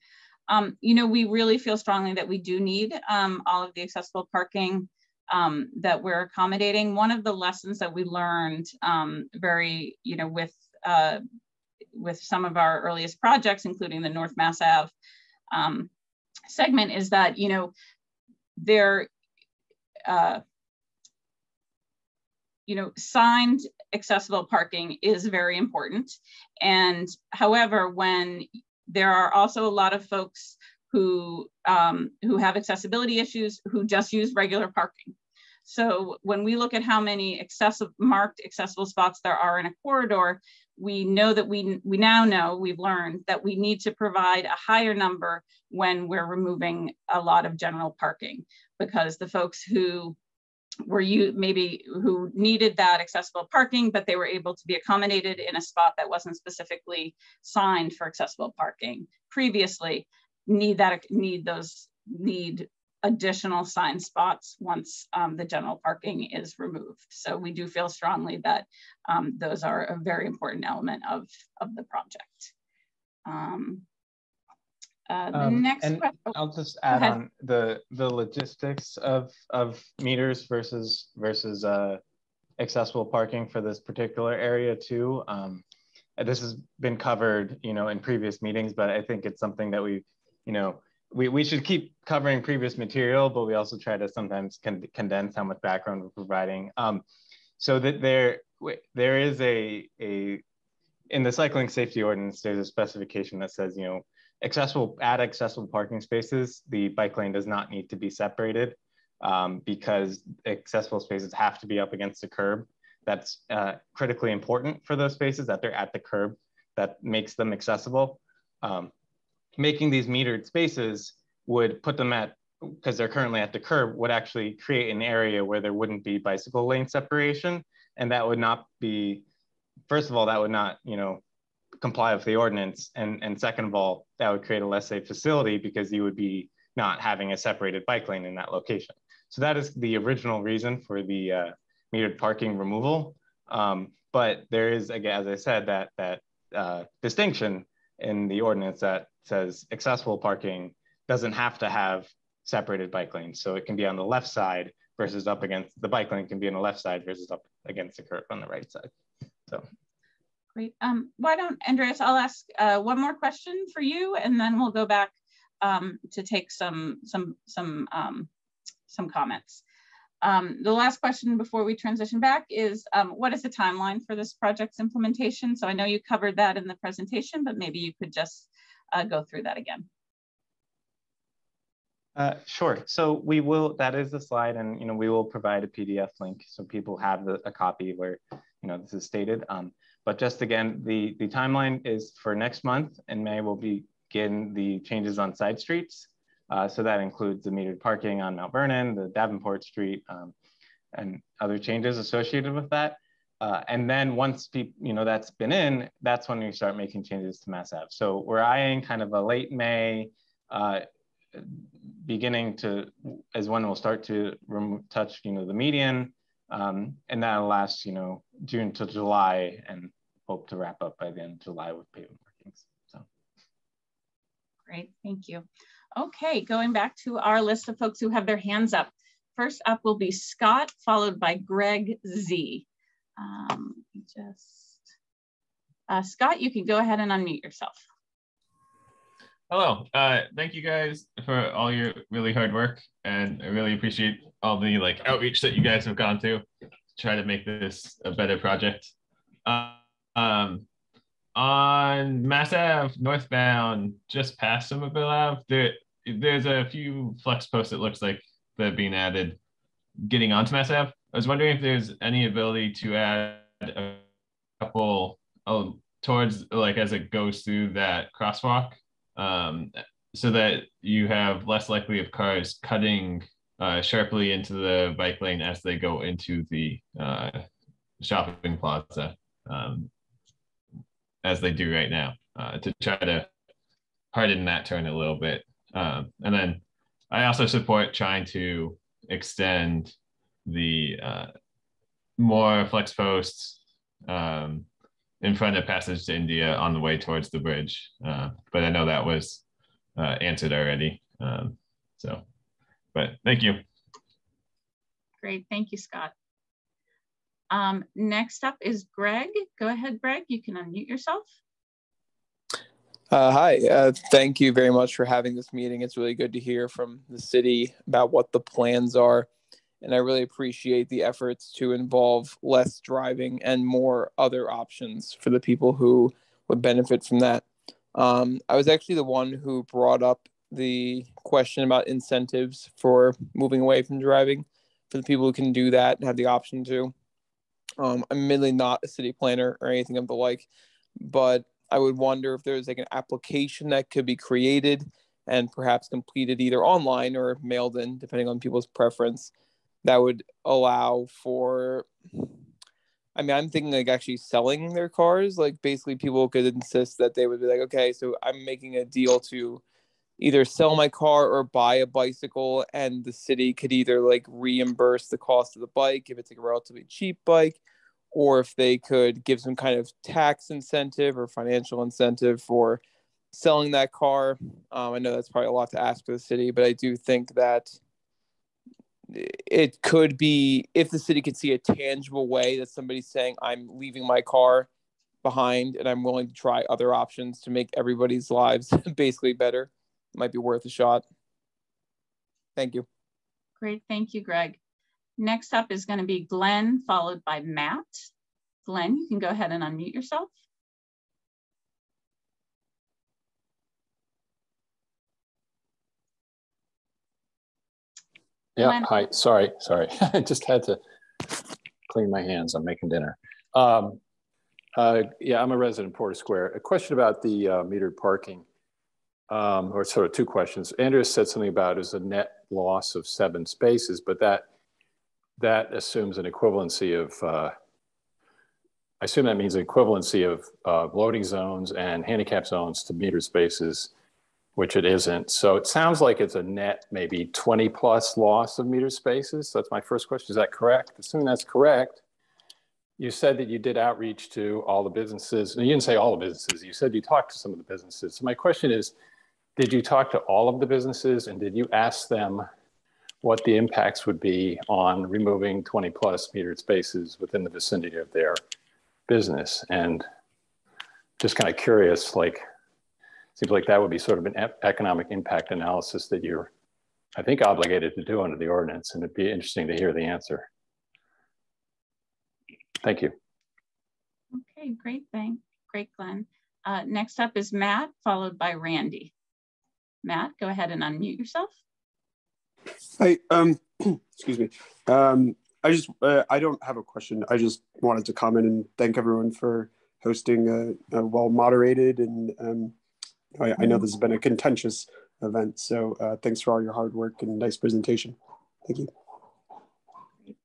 You know, we really feel strongly that we do need all of the accessible parking that we're accommodating. One of the lessons that we learned you know, with some of our earliest projects, including the North Mass Ave segment, is that, you know, you know, signed accessible parking is very important. And however, when there are also a lot of folks who have accessibility issues who just use regular parking. So when we look at how many marked accessible spots there are in a corridor, we know that we've learned that we need to provide a higher number when we're removing a lot of general parking, because the folks who who needed that accessible parking, but they were able to be accommodated in a spot that wasn't specifically signed for accessible parking previously, need additional signed spots once the general parking is removed. So we do feel strongly that those are a very important element of the project. The next question. I'll just add on the logistics of meters versus accessible parking for this particular area too. This has been covered, you know, in previous meetings, but I think it's something that we should keep covering previous material, but we also try to sometimes condense how much background we're providing. So that there is in the cycling safety ordinance, there's a specification that says, you know, accessible parking spaces, the bike lane does not need to be separated because accessible spaces have to be up against the curb. That's critically important for those spaces, that they're at the curb. That makes them accessible. Making these metered spaces would put them because they're currently at the curb, would actually create an area where there wouldn't be bicycle lane separation. And that would not be, first of all, that would not, you know, comply with the ordinance. And second of all, that would create a less safe facility because you would be not having a separated bike lane in that location. So that is the original reason for the metered parking removal. But there is, again, as I said, that distinction in the ordinance that says accessible parking doesn't have to have separated bike lanes. So it can be on the left side versus up against, the bike lane can be on the left side versus up against the curb on the right side. So. Great. Why don't, Andreas, I'll ask one more question for you, and then we'll go back to take some comments. The last question before we transition back is, what is the timeline for this project's implementation? So I know you covered that in the presentation, but maybe you could just go through that again. Sure. So we will, that is the slide, and we will provide a PDF link so people have a copy where this is stated. But just again, the timeline is for next month. In May, we'll begin the changes on side streets. So that includes the metered parking on Mount Vernon, the Davenport Street, and other changes associated with that. And then once that's been in, that's when we start making changes to Mass Ave. So we're eyeing kind of a late May, beginning to as when we'll start to touch the median, and that'll last June to July, and hope to wrap up by the end of July with pavement markings. So great, thank you. Okay, going back to our list of folks who have their hands up. First up will be Scott, followed by Greg Z. Scott, you can go ahead and unmute yourself. Hello, thank you guys for all your really hard work, and I really appreciate all the outreach that you guys have gone to try to make this a better project. On Mass Ave northbound, just past Summerville Ave, there's a few flex posts it looks like that are being added getting onto Mass Ave. I was wondering if there's any ability to add a couple towards as it goes through that crosswalk, so that you have less likely of cars cutting sharply into the bike lane as they go into the shopping plaza, as they do right now, to try to harden that turn a little bit. And then I also support trying to extend the more flex posts in front of Passage to India on the way towards the bridge. But I know that was answered already. But thank you. Great, thank you, Scott. Next up is Greg. Go ahead, Greg, you can unmute yourself. Hi, thank you very much for having this meeting. It's really good to hear from the city about what the plans are. And I really appreciate the efforts to involve less driving and more other options for the people who would benefit from that. I was actually the one who brought up the question about incentives for moving away from driving for the people who can do that and have the option to. I'm admittedly not a city planner or anything of the like, but I would wonder if there's an application that could be created and perhaps completed either online or mailed in, depending on people's preference, that would allow for, I'm thinking actually selling their cars. Basically people could insist that they would be okay, so I'm making a deal to either sell my car or buy a bicycle, and the city could either reimburse the cost of the bike if it's a relatively cheap bike, or if they could give some kind of tax incentive or financial incentive for selling that car. I know that's probably a lot to ask for the city, but I do think that it could be, if the city could see a tangible way that somebody's saying, I'm leaving my car behind and I'm willing to try other options to make everybody's lives basically better, it might be worth a shot. Thank you. Great, thank you, Greg. Next up is going to be Glenn, followed by Matt. Glenn, you can go ahead and unmute yourself. Yeah, Glenn. hi, sorry. I just had to clean my hands. I'm making dinner. Yeah, I'm a resident of Porter Square. A question about the metered parking, or sort of two questions. Andrea said something about is a net loss of 7 spaces, but that assumes an equivalency of, I assume that means an equivalency of loading zones and handicap zones to metered spaces, which it isn't. So it sounds like it's a net maybe 20 plus loss of metered spaces. So that's my first question. Is that correct? Assuming that's correct, you said that you did outreach to all the businesses. And you didn't say all the businesses. You said you talked to some of the businesses. So my question is, did you talk to all of the businesses, and did you ask them what the impacts would be on removing 20 plus metered spaces within the vicinity of their business? And just kind of curious, seems like that would be sort of an economic impact analysis that you're I think, obligated to do under the ordinance, and it'd be interesting to hear the answer. Thank you. Okay, great, great, Glenn. Next up is Matt, followed by Randy. Matt, go ahead and unmute yourself. Hi, excuse me. I don't have a question. I just wanted to comment and thank everyone for hosting a well-moderated, and I know this has been a contentious event, so thanks for all your hard work and nice presentation. Thank you.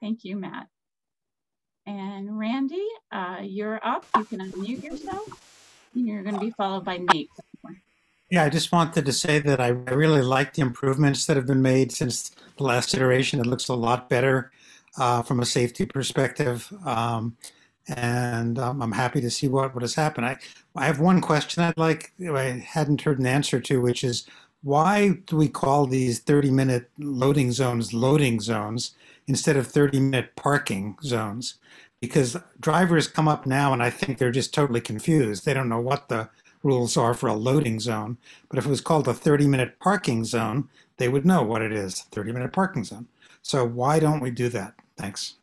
Thank you, Matt. And Randy, you're up. You can unmute yourself. You're going to be followed by Nate. Yeah, I just wanted to say that I really like the improvements that have been made since the last iteration. It looks a lot better from a safety perspective. And I'm happy to see what has happened. I have one question I hadn't heard an answer to, which is, why do we call these 30-minute loading zones instead of 30-minute parking zones? Because drivers come up now and I think they're just totally confused. They don't know what the rules are for a loading zone. But if it was called a 30-minute parking zone, they would know what it is, 30-minute parking zone. So why don't we do that? Thanks.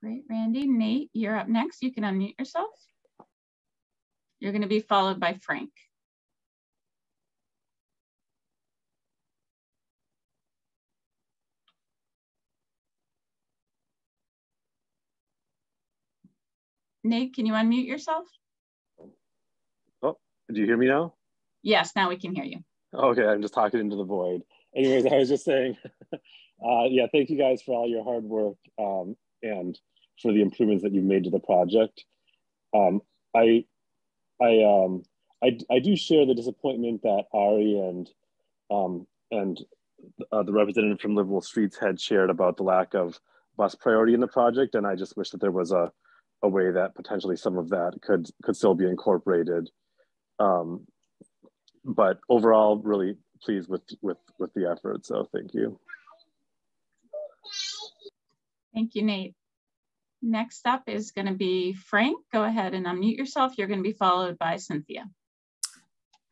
Great, Randy. Nate, you're up next. You can unmute yourself. You're going to be followed by Frank. Nate, can you unmute yourself? Oh, do you hear me now? Yes, now we can hear you. Okay, I'm just talking into the void. Anyways, I was just saying, yeah, thank you guys for all your hard work and for the improvements that you've made to the project. I do share the disappointment that Ari and the representative from Livable Streets had shared about the lack of bus priority in the project, and I just wish that there was a way that potentially some of that could still be incorporated. But overall, really pleased with the effort. So thank you. Thank you, Nate. Next up is going to be Frank. Go ahead and unmute yourself. You're going to be followed by Cynthia.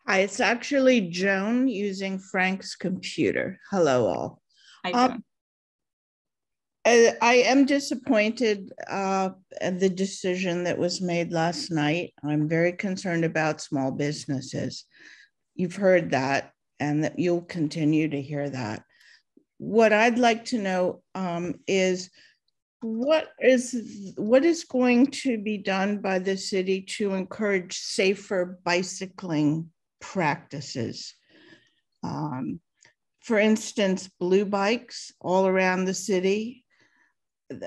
Hi, it's actually Joan using Frank's computer. Hello, all. Hi, Joan. I am disappointed at the decision that was made last night. I'm very concerned about small businesses. You've heard that, and that you'll continue to hear that. What I'd like to know is what is going to be done by the city to encourage safer bicycling practices? For instance, blue bikes all around the city.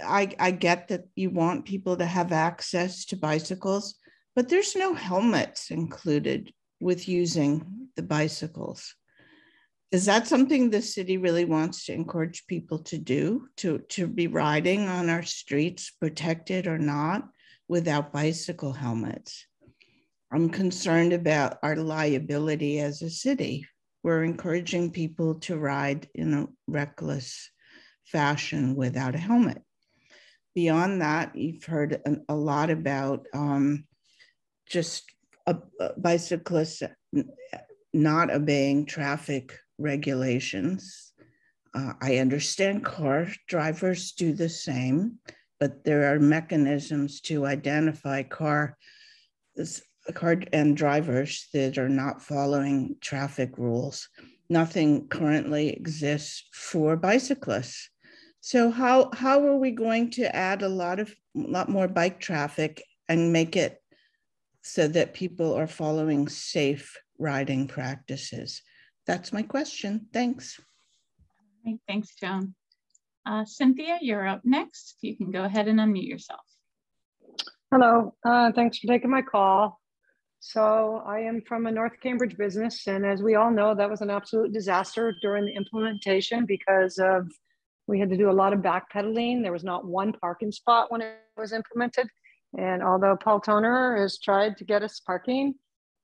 I get that you want people to have access to bicycles, but there's no helmets included with using the bicycles. Is that something the city really wants to encourage people to do, to be riding on our streets, protected or not, without bicycle helmets? I'm concerned about our liability as a city. We're encouraging people to ride in a reckless fashion without a helmet. Beyond that, you've heard a lot about just bicyclists not obeying traffic regulations. I understand car drivers do the same, but there are mechanisms to identify car and drivers that are not following traffic rules. Nothing currently exists for bicyclists. So how are we going to add a lot more bike traffic and make it so that people are following safe riding practices? That's my question. Thanks. Thanks, Joan. Cynthia, you're up next. You can go ahead and unmute yourself. Hello, thanks for taking my call. So I am from a North Cambridge business, and as we all know, that was an absolute disaster during the implementation because we had to do a lot of backpedaling. There was not one parking spot when it was implemented. And although Paul Toner has tried to get us parking,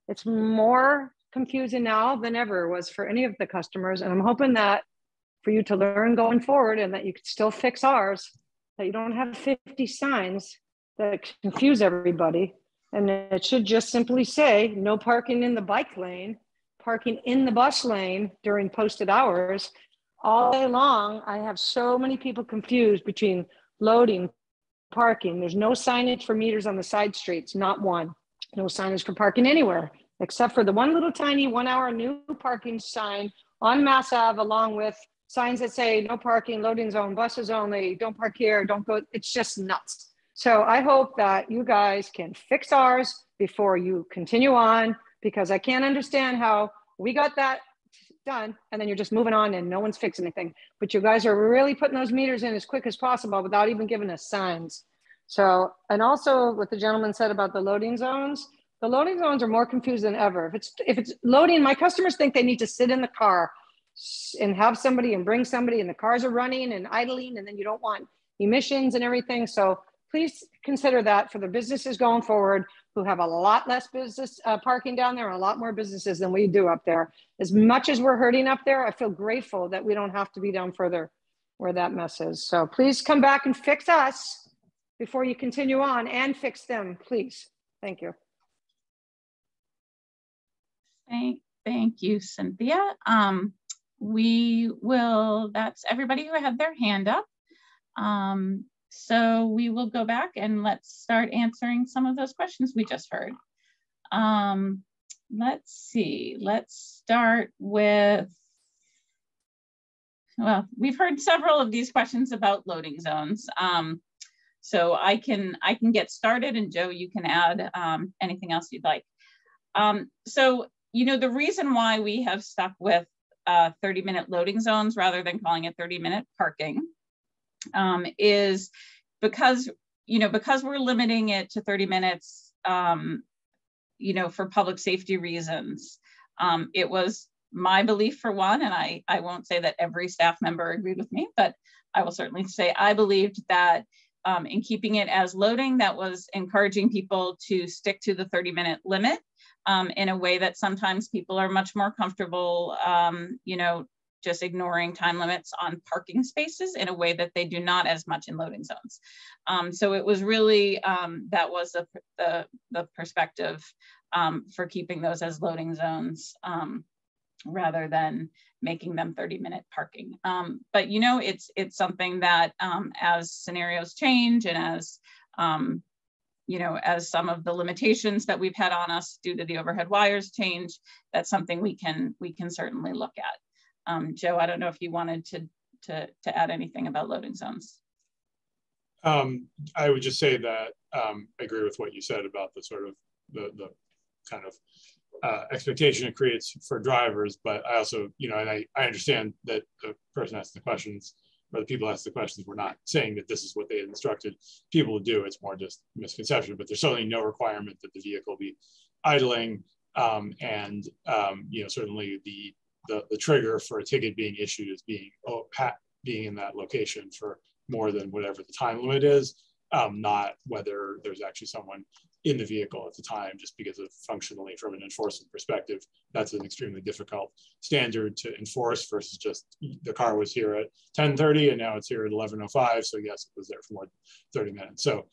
it's more confusing now than ever was for any of the customers. And I'm hoping that for you to learn going forward and that you could still fix ours, that you don't have 50 signs that confuse everybody. And it should just simply say no parking in the bike lane, parking in the bus lane during posted hours. All day long, I have so many people confused between loading, parking. There's no signage for meters on the side streets, not one. No signage for parking anywhere, except for the one little tiny 1 hour new parking sign on Mass Ave, along with signs that say no parking, loading zone, buses only, don't park here, don't go. It's just nuts. So I hope that you guys can fix ours before you continue on, because I can't understand how we got that done and then you're just moving on and no one's fixing anything. But you guys are really putting those meters in as quick as possible without even giving us signs. So, and also what the gentleman said about the loading zones are more confused than ever. If it's loading, my customers think they need to sit in the car and have somebody and bring somebody, and the cars are running and idling, and then you don't want emissions and everything. So please consider that for the businesses going forward who have a lot less business parking down there and a lot more businesses than we do up there. As much as we're hurting up there, I feel grateful that we don't have to be down further where that mess is. So please come back and fix us before you continue on, and fix them, please. Thank you. Thank you, Cynthia. That's everybody who had their hand up. So we will go back and let's start answering some of those questions we just heard. Let's see, let's start with, well, we've heard several of these questions about loading zones. So I can get started, and Joe, you can add anything else you'd like. So, you know, the reason why we have stuck with 30-minute loading zones rather than calling it 30-minute parking is because, you know, because we're limiting it to 30 minutes, you know, for public safety reasons. It was my belief, for one, and I won't say that every staff member agreed with me, but I will certainly say I believed that in keeping it as loading, that was encouraging people to stick to the 30-minute limit in a way that sometimes people are much more comfortable, you know, just ignoring time limits on parking spaces in a way that they do not as much in loading zones. So it was really, that was the perspective for keeping those as loading zones rather than making them 30-minute parking. But, you know, it's something that as scenarios change and as, you know, as some of the limitations that we've had on us due to the overhead wires change, that's something we can certainly look at. Joe, I don't know if you wanted to add anything about loading zones. I would just say that I agree with what you said about the sort of the kind of expectation it creates for drivers, but I also, you know, and I understand that the person asking the questions, or the people asking the questions, were not saying that this is what they had instructed people to do. It's more just misconception, but there's certainly no requirement that the vehicle be idling, and you know, certainly the trigger for a ticket being issued is being in that location for more than whatever the time limit is, not whether there's actually someone in the vehicle at the time, just because of functionally from an enforcement perspective, that's an extremely difficult standard to enforce versus just the car was here at 10:30 and now it's here at 11:05. So yes, it was there for more than 30 minutes. So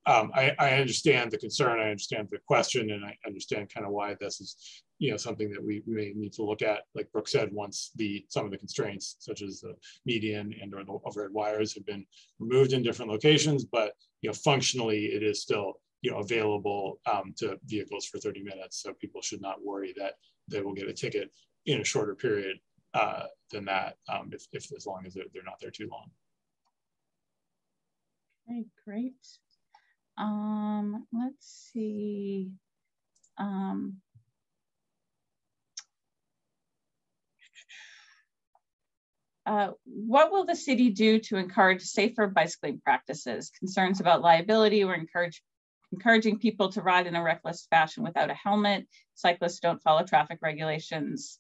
I understand the concern, I understand the question, and I understand kind of why this is, you know, something that we may need to look at. Like Brooke said, once some of the constraints, such as the median and or the overhead wires, have been removed in different locations, but you know, functionally, it is still, you know, available to vehicles for 30 minutes. So people should not worry that they will get a ticket in a shorter period than that, if as long as they're not there too long. Okay, great. Let's see. What will the city do to encourage safer bicycling practices? Concerns about liability or encouraging people to ride in a reckless fashion without a helmet. Cyclists don't follow traffic regulations.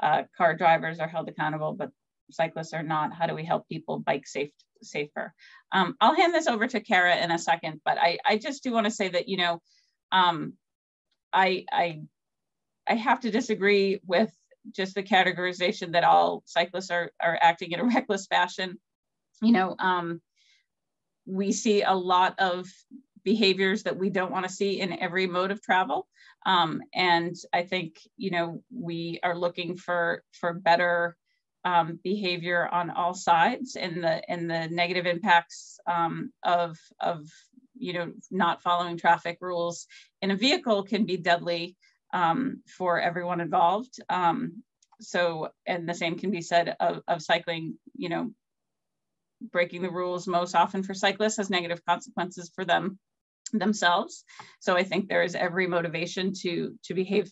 Car drivers are held accountable, but cyclists are not. How do we help people bike safer? I'll hand this over to Kara in a second, but I just do want to say that, you know, I have to disagree with just the categorization that all cyclists are acting in a reckless fashion. You know, we see a lot of behaviors that we don't want to see in every mode of travel. And I think, you know, we are looking for better behavior on all sides, and the negative impacts of you know, not following traffic rules in a vehicle can be deadly for everyone involved. So, and the same can be said of cycling. You know, breaking the rules most often for cyclists has negative consequences for themselves. So I think there is every motivation to behave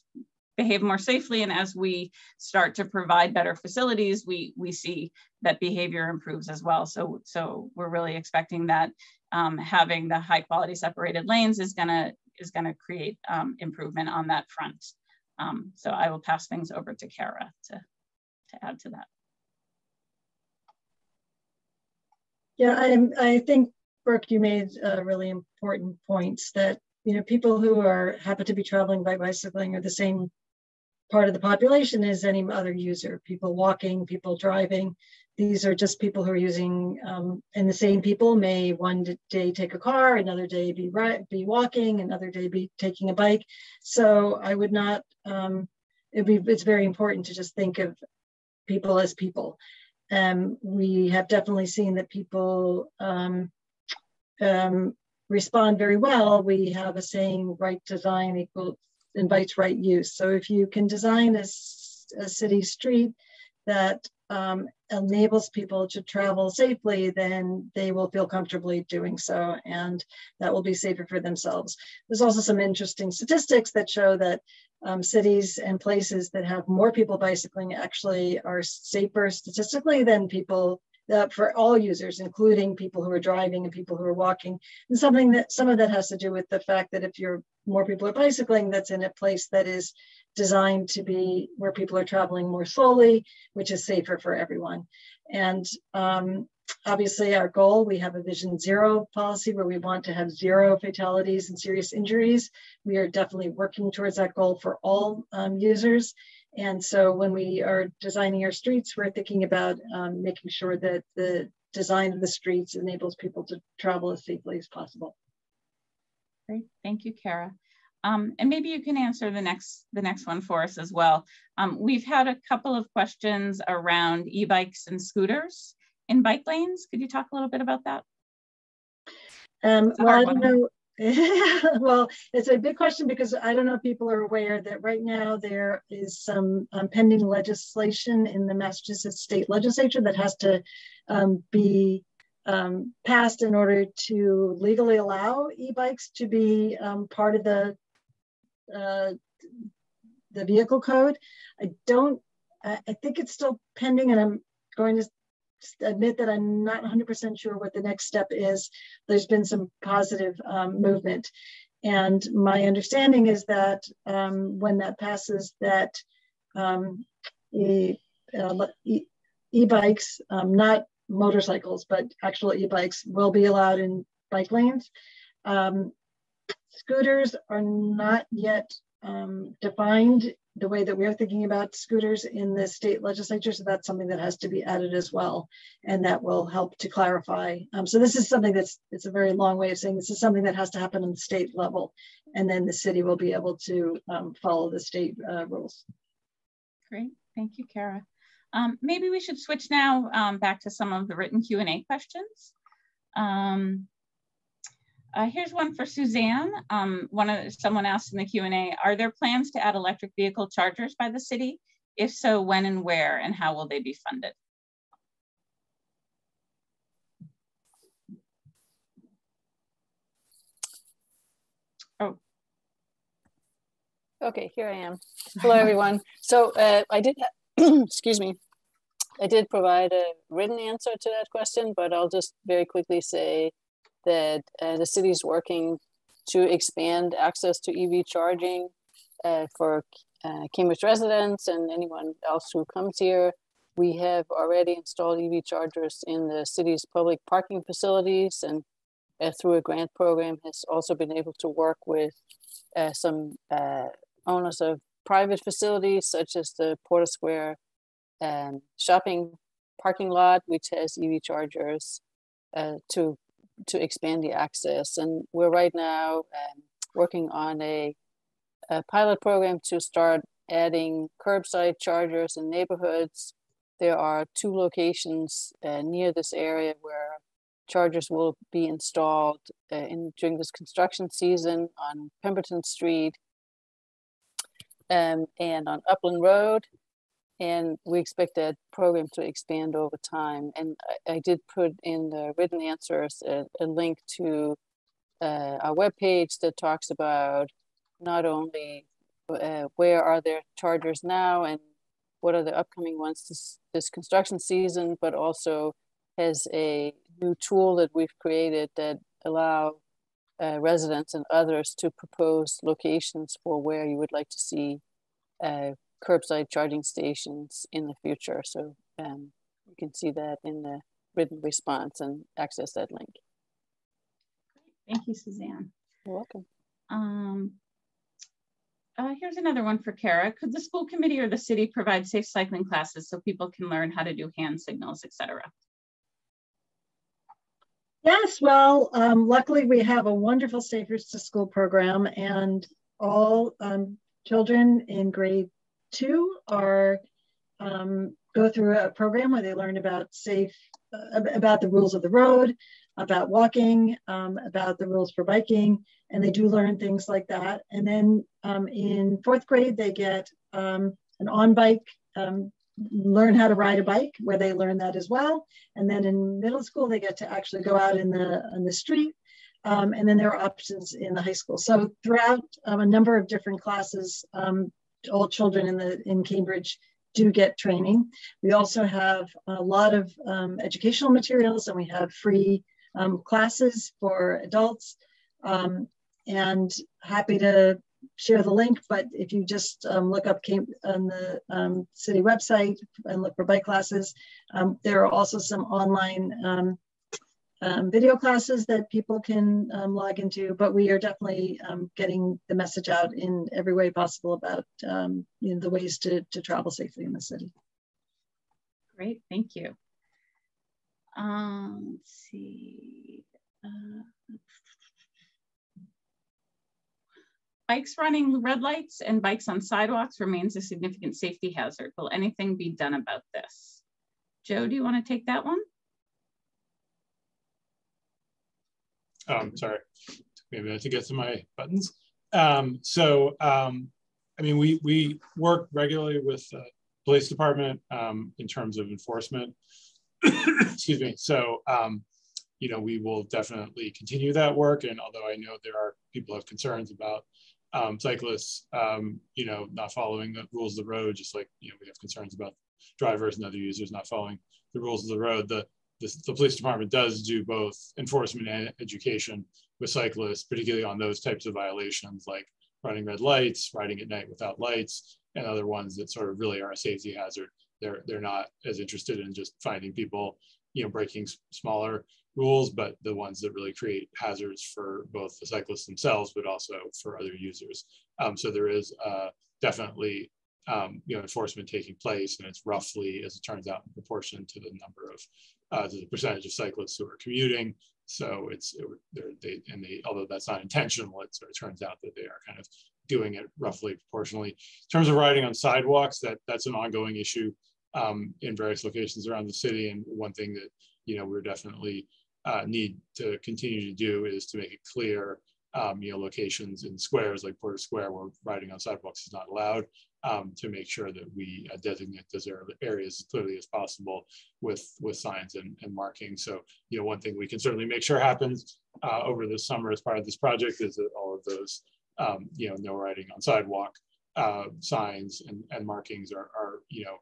more safely. And as we start to provide better facilities, we see that behavior improves as well. So we're really expecting that having the high quality separated lanes is gonna create improvement on that front. So I will pass things over to Kara to add to that. Yeah, I think, Brooke, you made really important points that, you know, people who happen to be traveling by bicycling are the same part of the population as any other user. People walking, people driving. These are just people who are using, and the same people may one day take a car, another day be walking, another day be taking a bike. So I would not, it's very important to just think of people as people. We have definitely seen that people respond very well. We have a saying, right design invites right use. So if you can design a city street that enables people to travel safely, then they will feel comfortably doing so, and that will be safer for themselves. There's also some interesting statistics that show that cities and places that have more people bicycling actually are safer statistically than people for all users, including people who are driving and people who are walking. And some of that has to do with the fact that if more people are bicycling, that's in a place that is designed to be where people are traveling more slowly, which is safer for everyone. And obviously our goal, we have a Vision Zero policy where we want to have 0 fatalities and serious injuries. We are definitely working towards that goal for all users. And so when we are designing our streets, we're thinking about making sure that the design of the streets enables people to travel as safely as possible. Great, thank you, Kara. And maybe you can answer the next one for us as well. We've had a couple of questions around e-bikes and scooters in bike lanes. Could you talk a little bit about that? Well, I don't know. Well, it's a big question because I don't know if people are aware that right now there is some pending legislation in the Massachusetts state legislature that has to be passed in order to legally allow e-bikes to be part of the vehicle code. I think it's still pending, and I'm going to admit that I'm not 100% sure what the next step is. There's been some positive movement. And my understanding is that when that passes, that e-bikes, not motorcycles, but actual e-bikes will be allowed in bike lanes. Scooters are not yet defined the way that we're thinking about scooters in the state legislature. So that's something that has to be added as well. And that will help to clarify. So this is something it's a very long way of saying this is something that has to happen on the state level. And then the city will be able to follow the state rules. Great, thank you, Kara. Maybe we should switch now back to some of the written Q&A questions. Here's one for Suzanne. Someone asked in the Q&A, are there plans to add electric vehicle chargers by the city? If so, when and where, and how will they be funded? Oh. Okay, here I am. Hello, everyone. So I did, excuse me, I did provide a written answer to that question, but I'll just very quickly say that the city is working to expand access to EV charging for Cambridge residents and anyone else who comes here. We have already installed EV chargers in the city's public parking facilities, and through a grant program has also been able to work with some owners of private facilities, such as the Porter Square shopping parking lot, which has EV chargers to to expand the access. And we're right now working on a pilot program to start adding curbside chargers in neighborhoods. There are 2 locations near this area where chargers will be installed during this construction season on Pemberton Street and on Upland Road. And we expect that program to expand over time. And I did put in the written answers a link to our webpage that talks about not only where are there chargers now and what are the upcoming ones this construction season, but also has a new tool that we've created that allow residents and others to propose locations for where you would like to see curbside charging stations in the future. So you can see that in the written response and access that link. Thank you, Suzanne. You're welcome. Here's another one for Kara. Could the school committee or the city provide safe cycling classes so people can learn how to do hand signals, etc.? Yes, well, luckily we have a wonderful Safe Routes to School program, and all children in grade 2 are go through a program where they learn about about the rules of the road, about walking, about the rules for biking, and they do learn things like that. And then in 4th grade, they get an on-bike, learn how to ride a bike, where they learn that as well. And then in middle school, they get to actually go out in the street. And then there are options in the high school. So throughout a number of different classes, all children in Cambridge do get training. We also have a lot of educational materials, and we have free classes for adults, and happy to share the link, but if you just look up on the city website and look for bike classes, there are also some online video classes that people can log into, but we are definitely getting the message out in every way possible about the ways to travel safely in the city. Great, thank you. Let's see. Bikes running red lights and bikes on sidewalks remains a significant safety hazard. Will anything be done about this? Joe, do you want to take that one? Sorry, took me a minute to get to my buttons. I mean, we work regularly with the police department in terms of enforcement. Excuse me. So, you know, we will definitely continue that work. And although I know there are people have concerns about cyclists, you know, not following the rules of the road, just like, you know, we have concerns about drivers and other users not following the rules of the road. The police department does do both enforcement and education with cyclists, particularly on those types of violations like running red lights, riding at night without lights, and other ones that sort of really are a safety hazard. They're not as interested in just finding people, you know, breaking smaller rules, but the ones that really create hazards for both the cyclists themselves, but also for other users. So there is definitely you know, enforcement taking place, and it's roughly, as it turns out, in proportion to the number of to the percentage of cyclists who are commuting. So although that's not intentional, it sort of turns out that they are kind of doing it roughly proportionally. In terms of riding on sidewalks, that's an ongoing issue in various locations around the city. And one thing that, you know, we're definitely need to continue to do is to make it clear, you know, locations in squares like Porter Square where riding on sidewalks is not allowed, to make sure that we designate those areas as clearly as possible with signs and marking. So, you know, one thing we can certainly make sure happens over the summer as part of this project is that all of those, you know, no riding on sidewalk signs and markings are you know,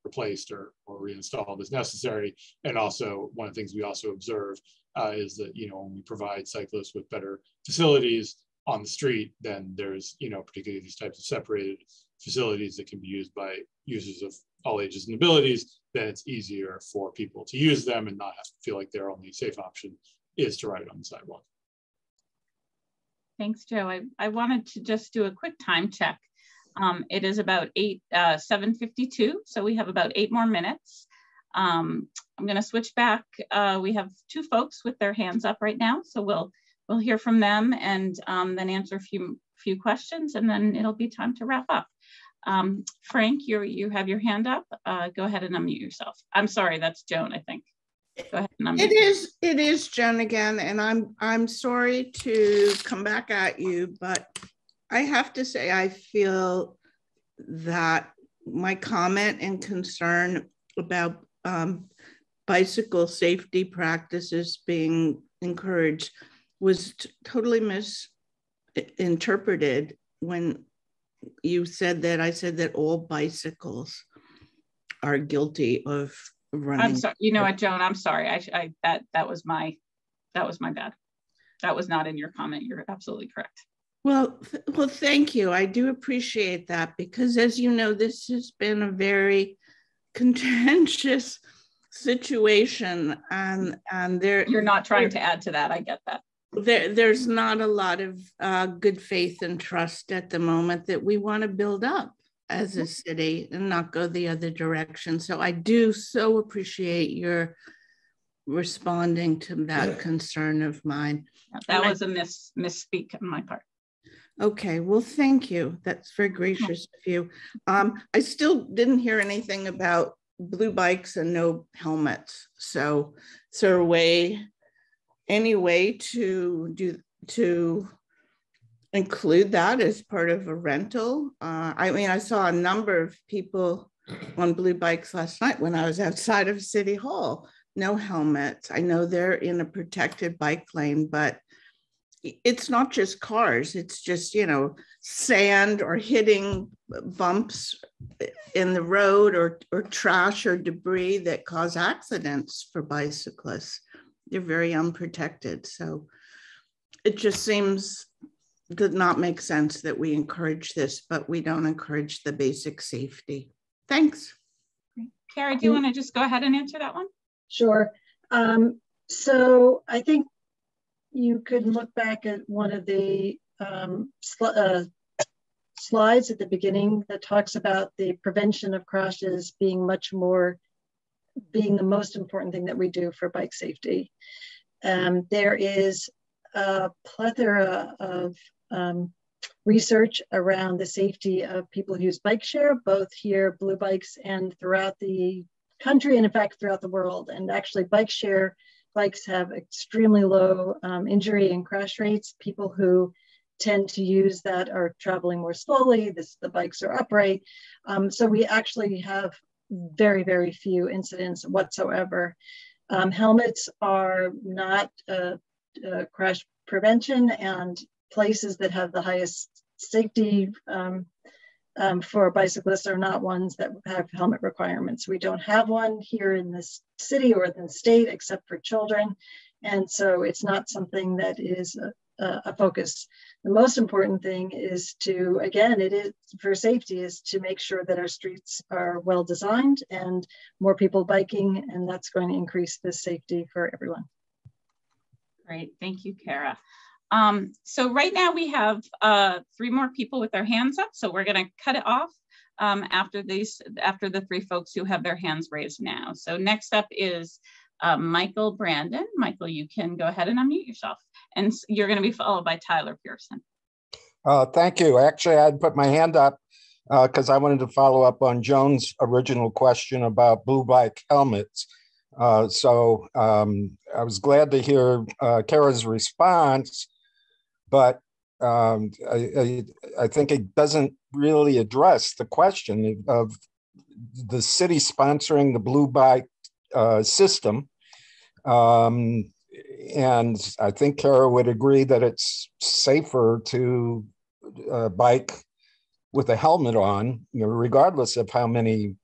replaced or reinstalled as necessary. And also one of the things we also observe is that, you know, when we provide cyclists with better facilities on the street, then there's, you know, particularly these types of separated facilities that can be used by users of all ages and abilities, then it's easier for people to use them and not have to feel like their only safe option is to ride on the sidewalk. Thanks, Joe. I wanted to just do a quick time check. It is about 7:52, so we have about 8 more minutes. I'm going to switch back. We have two folks with their hands up right now, so we'll hear from them and then answer a few questions, and then it'll be time to wrap up. Frank, you have your hand up. Go ahead and unmute yourself. I'm sorry, that's Joan, I think. Go ahead and unmute. It is Joan again, and I'm sorry to come back at you, but I have to say I feel that my comment and concern about bicycle safety practices being encouraged was totally misinterpreted when you said that I said that all bicycles are guilty of running. I'm sorry. You know what, Joan? I'm sorry. That was my bad. That was not in your comment. You're absolutely correct. Well, thank you. I do appreciate that, because as you know, this has been a very contentious situation, and there. You're not trying to add to that. I get that. There's not a lot of good faith and trust at the moment that we want to build up as a city and not go the other direction. So I do so appreciate your responding to that concern of mine. That was a misspeak on my part. Okay, well, thank you. That's very gracious of you. I still didn't hear anything about blue bikes and no helmets. So is there any way to include that as part of a rental? I mean, I saw a number of people on blue bikes last night when I was outside of City Hall, no helmets. I know they're in a protected bike lane, but it's not just cars, it's just, you know, sand or hitting bumps in the road or trash or debris that cause accidents for bicyclists. They're very unprotected. So it just seems to not make sense that we encourage this, but we don't encourage the basic safety. Thanks. Carrie, do you want to just go ahead and answer that one? Sure. So I think you could look back at one of the slides at the beginning that talks about the prevention of crashes being the most important thing that we do for bike safety. There is a plethora of research around the safety of people who use bike share, both here, blue bikes, and throughout the country, and in fact, throughout the world. And actually bike share bikes have extremely low injury and crash rates. People who tend to use that are traveling more slowly. The bikes are upright. So we actually have very, very few incidents whatsoever. Helmets are not crash prevention, and places that have the highest safety for bicyclists are not ones that have helmet requirements. We don't have one here in this city or in the state except for children. And so it's not something that is a focus. The most important thing is to, again, it is for safety, is to make sure that our streets are well designed and more people biking, and that's going to increase the safety for everyone. Great, thank you, Kara. So right now we have 3 more people with their hands up, so we're going to cut it off after the 3 folks who have their hands raised now. So next up is Michael Brandon. Michael, you can go ahead and unmute yourself, and you're going to be followed by Tyler Pearson. Thank you. Actually, I'd put my hand up because I wanted to follow up on Joan's original question about blue bike helmets. So I was glad to hear Kara's response, but I think it doesn't really address the question of the city sponsoring the blue bike system. And I think Kara would agree that it's safer to bike with a helmet on, you know, regardless of how many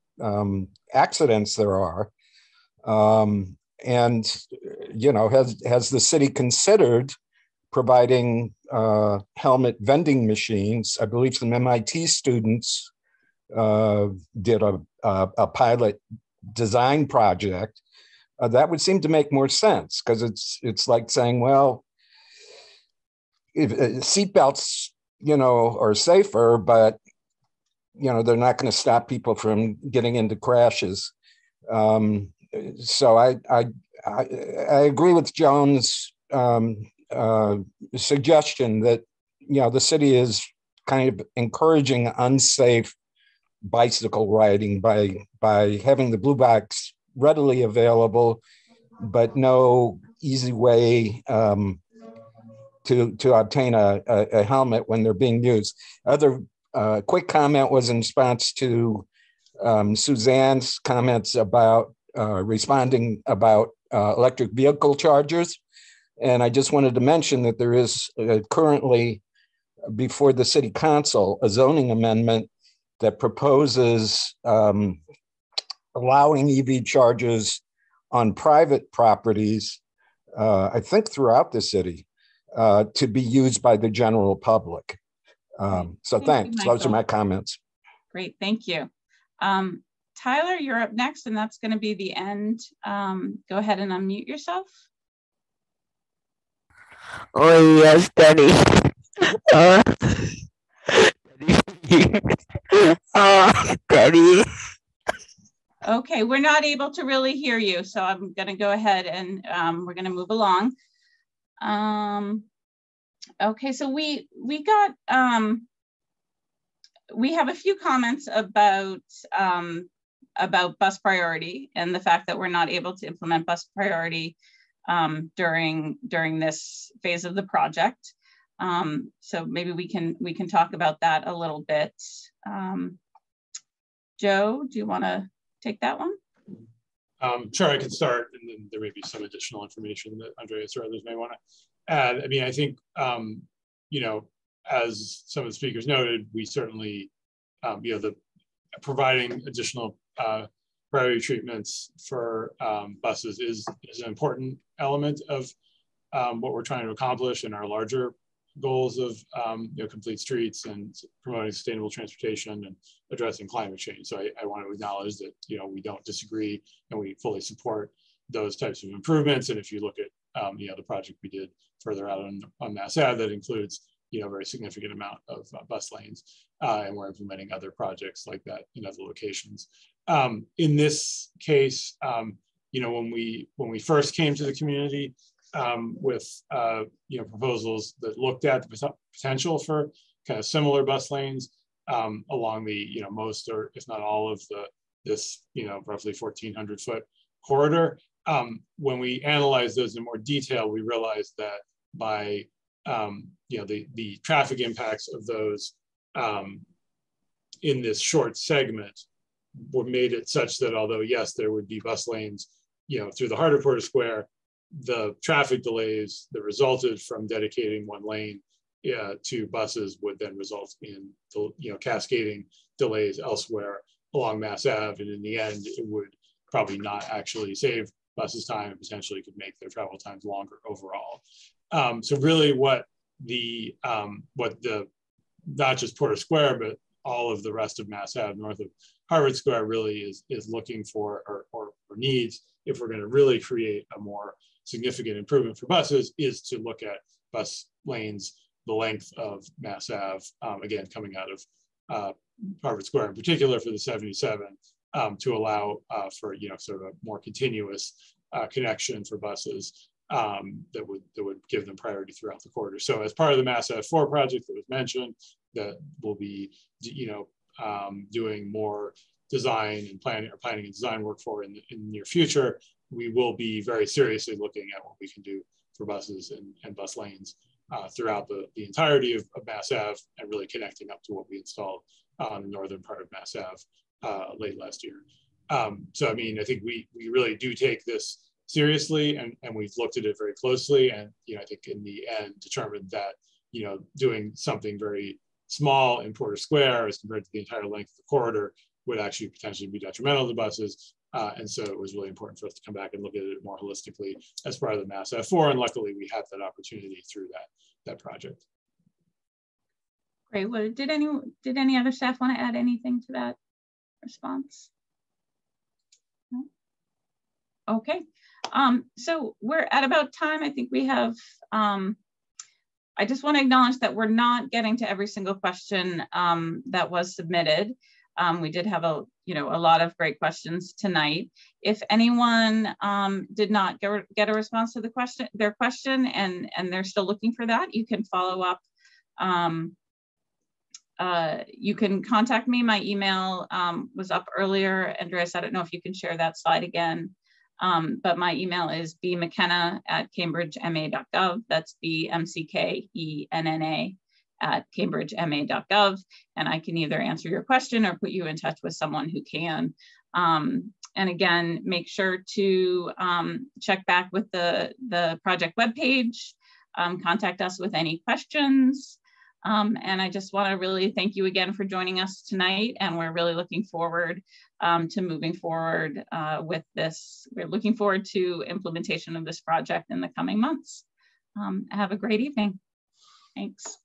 accidents there are. And, you know, has the city considered providing helmet vending machines? I believe some MIT students did a pilot design project. That would seem to make more sense, because it's like saying, well, if seatbelts, you know, are safer, but, you know, they're not going to stop people from getting into crashes. so I agree with Joan's suggestion that, you know, the city is kind of encouraging unsafe bicycle riding by having the blue box readily available, but no easy way to obtain a helmet when they're being used. Other quick comment was in response to Suzanne's comments about responding about electric vehicle chargers. And I just wanted to mention that there is currently before the city council a zoning amendment that proposes allowing EV chargers on private properties, I think throughout the city, to be used by the general public. So thanks. Those are my comments. Great, thank you. Tyler, you're up next, and that's going to be the end. Go ahead and unmute yourself. Oh yes, Danny. Danny. Okay, we're not able to really hear you, so I'm going to go ahead and we're going to move along. Okay, so we have a few comments about bus priority and the fact that we're not able to implement bus priority during this phase of the project. So maybe we can talk about that a little bit. Joe, do you want to take that one? Sure, I can start, and then there may be some additional information that Andreas or others may want to add. I mean, I think, you know, as some of the speakers noted, we certainly, you know, providing additional priority treatments for buses is an important element of what we're trying to accomplish in our larger goals of you know, complete streets and promoting sustainable transportation and addressing climate change. So I want to acknowledge that, you know, we don't disagree and we fully support those types of improvements. And if you look at you know, the project we did further out on Mass Ave, that includes, you know, a very significant amount of bus lanes, and we're implementing other projects like that in other locations. In this case, you know, when we first came to the community with you know, proposals that looked at the potential for kind of similar bus lanes along the, you know, most or if not all of this, you know, roughly 1,400 foot corridor. When we analyzed those in more detail, we realized that by you know, the traffic impacts of those in this short segment were made it such that although yes, there would be bus lanes, you know, through the heart of Porter Square, the traffic delays that resulted from dedicating one lane to buses would then result in, you know, cascading delays elsewhere along Mass Ave, and in the end, it would probably not actually save buses time and potentially could make their travel times longer overall. So really, what not just Porter Square, but all of the rest of Mass Ave north of Harvard Square really is looking for or needs, if we're going to really create a more significant improvement for buses, is to look at bus lanes the length of Mass Ave, again, coming out of Harvard Square in particular for the 77, to allow for, you know, sort of a more continuous connection for buses that would give them priority throughout the corridor. So as part of the Mass Ave 4 project that was mentioned, that will be, you know, doing more design and planning and design work for in the near future, we will be very seriously looking at what we can do for buses and bus lanes throughout the entirety of Mass Ave, and really connecting up to what we installed on the northern part of Mass Ave late last year. So, I mean, I think we really do take this seriously, and we've looked at it very closely, and, you know, I think in the end determined that, you know, doing something very small in Porter Square as compared to the entire length of the corridor would actually potentially be detrimental to buses. And so it was really important for us to come back and look at it more holistically as part of the Mass Ave 4, and luckily we had that opportunity through that project. Great. Well, did any other staff want to add anything to that response? No? Okay. So we're at about time. I think we have, I just want to acknowledge that we're not getting to every single question that was submitted. We did have a lot of great questions tonight. If anyone did not get a response to their question and they're still looking for that, you can follow up. You can contact me. My email was up earlier. Andreas, I don't know if you can share that slide again, but my email is bmckenna@cambridgema.gov. That's bmckenna@cambridgema.gov. And I can either answer your question or put you in touch with someone who can. And again, make sure to check back with the project webpage, contact us with any questions. And I just want to really thank you again for joining us tonight. And we're really looking forward to moving forward with this. We're looking forward to implementation of this project in the coming months. Have a great evening. Thanks.